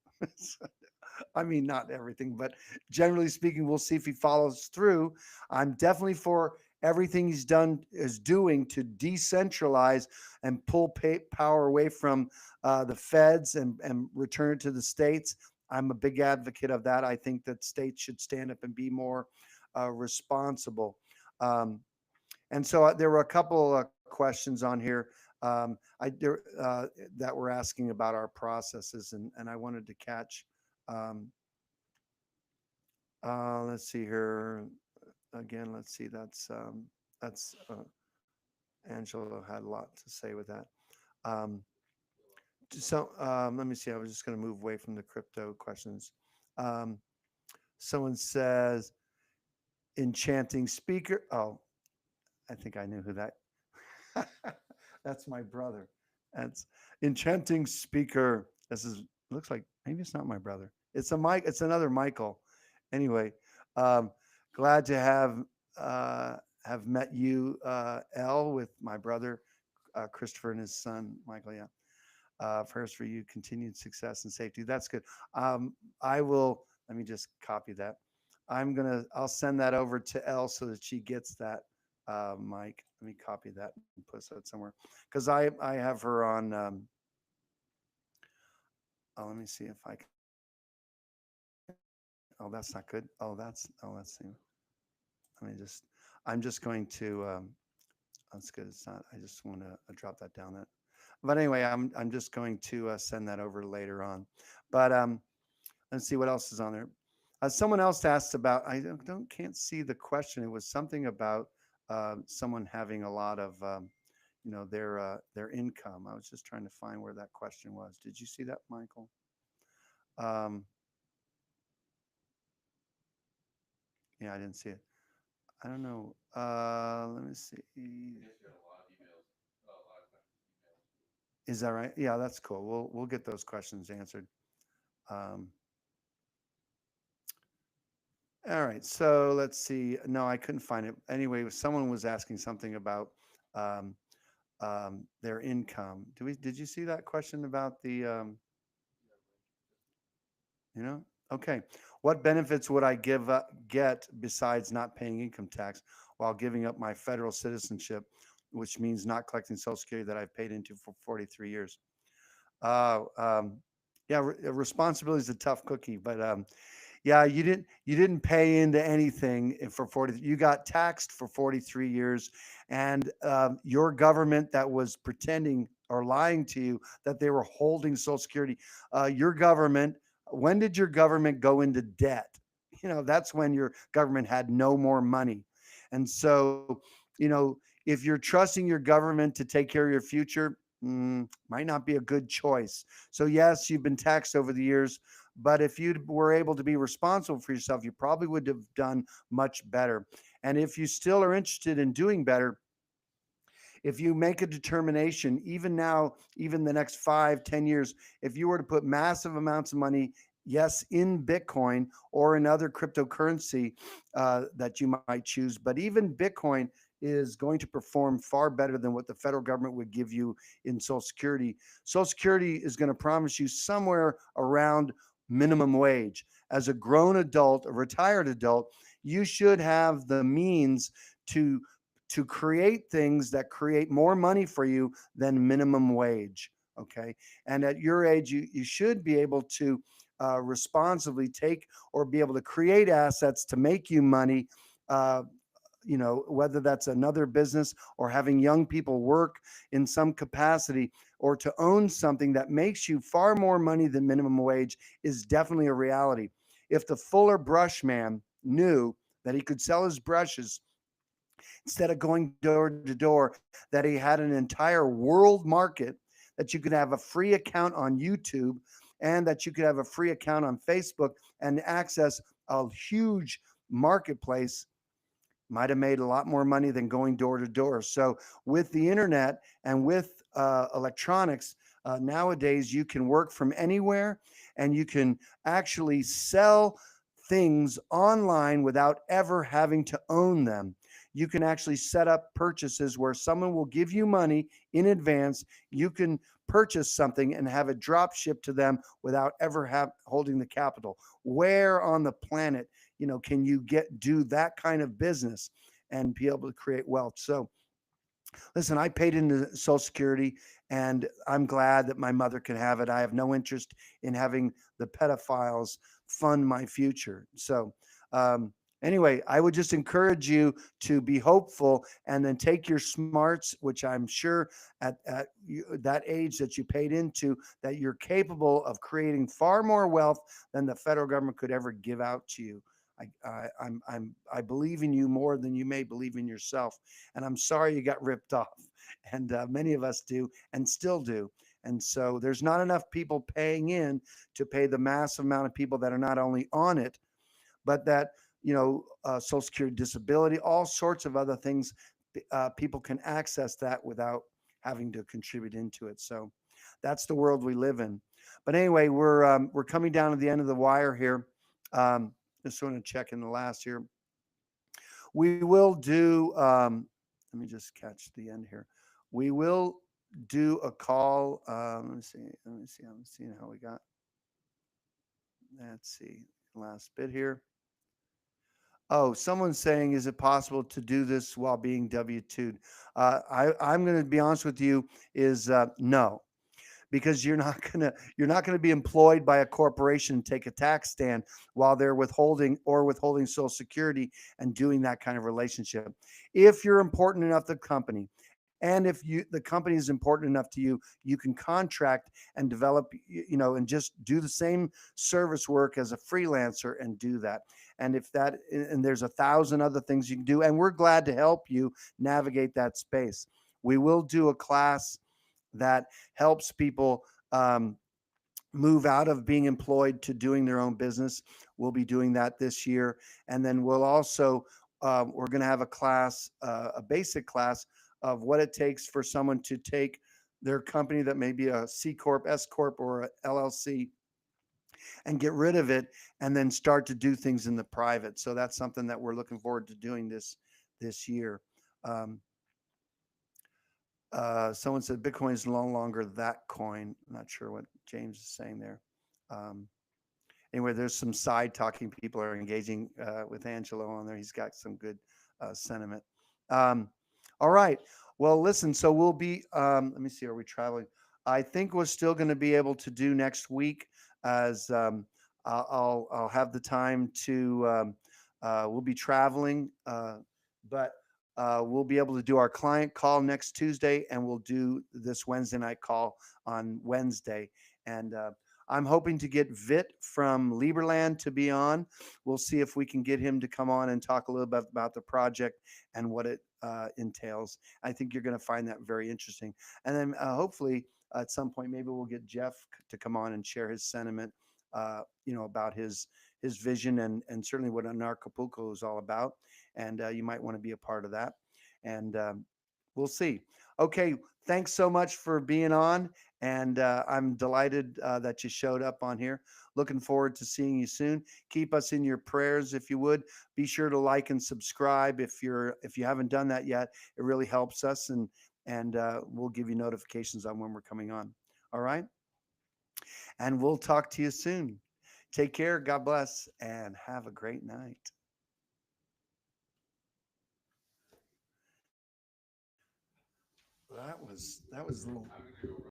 I mean, not everything, but generally speaking, we'll see if he follows through. I'm definitely for everything he's done is doing to decentralize and pull power away from the feds and return it to the states. I'm a big advocate of that. I think that states should stand up and be more responsible. Um, and so there were a couple of questions on here that were asking about our processes, and I wanted to catch. Um, let's see here again. Let's see. That's Angelo had a lot to say with that. Um, so let me see. I was just going to move away from the crypto questions. Um, someone says enchanting speaker. Oh, I think I knew who that. That's my brother. That's enchanting speaker. This is looks like maybe it's not my brother. It's a Mike. It's another Michael. Anyway, um, glad to have met you, Elle, with my brother Christopher and his son Michael. Yeah, prayers for you, continued success and safety. That's good. I will. Let me just copy that. I'll send that over to Elle so that she gets that, Mike. Let me copy that and post that somewhere because I have her on. Oh, let me see if I can. Oh, that's not good. Let's see. Let me just. I'm just going to. That's good. It's not. I just want to drop that down. That. But anyway, I'm just going to send that over later on. But let's see what else is on there. Someone else asked about. I don't can't see the question. It was something about someone having a lot of their income. I was just trying to find where that question was. Did you see that, Michael? Um, yeah, I didn't see it. I don't know. Let me see. Is that right? Yeah, that's cool. We'll get those questions answered. Um, all right. So let's see. No, I couldn't find it. Anyway, someone was asking something about um, their income. Did you see that question about the you know? Okay. What benefits would I get besides not paying income tax while giving up my federal citizenship, which means not collecting Social Security that I've paid into for 43 years? Uh, um, yeah, responsibility is a tough cookie, but yeah, you didn't pay into anything for 40. You got taxed for 43 years, and your government that was pretending or lying to you that they were holding Social Security. Your government. When did your government go into debt? That's when your government had no more money, and so if you're trusting your government to take care of your future, might not be a good choice. So yes, you've been taxed over the years, but if you were able to be responsible for yourself, you probably would have done much better. And if you still are interested in doing better, if you make a determination, even now, even the next 5, 10 years, if you were to put massive amounts of money, yes, in Bitcoin or in other cryptocurrency that you might choose, but even Bitcoin is going to perform far better than what the federal government would give you in Social Security. Social Security is going to promise you somewhere around minimum wage. As a grown adult, a retired adult, you should have the means to create things that create more money for you than minimum wage. Okay. And at your age, you should be able to responsibly take or be able to create assets to make you money. Whether that's another business or having young people work in some capacity or to own something that makes you far more money than minimum wage is definitely a reality. If the Fuller brush man knew that he could sell his brushes instead of going door to door, that he had an entire world market, that you could have a free account on YouTube and that you could have a free account on Facebook and access a huge marketplace, might have made a lot more money than going door to door. So with the internet and with electronics, nowadays you can work from anywhere and you can actually sell things online without ever having to own them. You can actually set up purchases where someone will give you money in advance. You can purchase something and have it drop shipped to them without ever holding the capital. Where on the planet can you do that kind of business and be able to create wealth? So listen, I paid into Social Security and I'm glad that my mother can have it. I have no interest in having the pedophiles fund my future. So anyway, I would just encourage you to be hopeful and then take your smarts, which I'm sure at that age that you paid into, that you're capable of creating far more wealth than the federal government could ever give out to you. I believe in you more than you may believe in yourself, and I'm sorry you got ripped off, and many of us do, and still do. And so there's not enough people paying in to pay the massive amount of people that are not only on it, but that Social Security, disability, all sorts of other things. People can access that without having to contribute into it. So that's the world we live in. But anyway, we're coming down to the end of the wire here. Just want to check in the last here. We will do. Let me just catch the end here. We will do a call. Let me see. Let me see. I'm seeing how we got. Let's see. Last bit here. Oh, someone's saying, is it possible to do this while being W-2'd? I'm going to be honest with you, is no, because you're not gonna be employed by a corporation and take a tax stand while they're withholding Social Security and doing that kind of relationship. If you're important enough to the company, and if the company is important enough to you, you can contract and develop, and just do the same service work as a freelancer and do that. And if that, and there's 1,000 other things you can do, and we're glad to help you navigate that space. We will do a class that helps people move out of being employed to doing their own business. We'll be doing that this year. And then we'll also, we're going to have a class, a basic class of what it takes for someone to take their company that may be a C Corp, S Corp, or a LLC and get rid of it and then start to do things in the private. So that's something that we're looking forward to doing this year. Someone said Bitcoin is no longer that coin. I'm not sure what James is saying there. Anyway, there's some side talking. People are engaging with Angelo on there. He's got some good sentiment. All right. Well, listen, so we'll be, let me see, are we traveling? I think we're still going to be able to do next week as I'll have the time to, we'll be traveling, but we'll be able to do our client call next Tuesday, and we'll do this Wednesday night call on Wednesday. And I'm hoping to get Vit from Liberland to be on. We'll see if we can get him to come on and talk a little bit about the project and what it entails. I think you're going to find that very interesting. And then hopefully at some point, maybe we'll get Jeff to come on and share his sentiment, about his vision and certainly what Anarchapulco is all about. And you might want to be a part of that. And we'll see. Okay, thanks so much for being on. And I'm delighted that you showed up on here. Looking forward to seeing you soon. Keep us in your prayers if you would. Be sure to like and subscribe if you haven't done that yet. It really helps us, and we'll give you notifications on when we're coming on. All right, and we'll talk to you soon. Take care. God bless, and have a great night. That was a little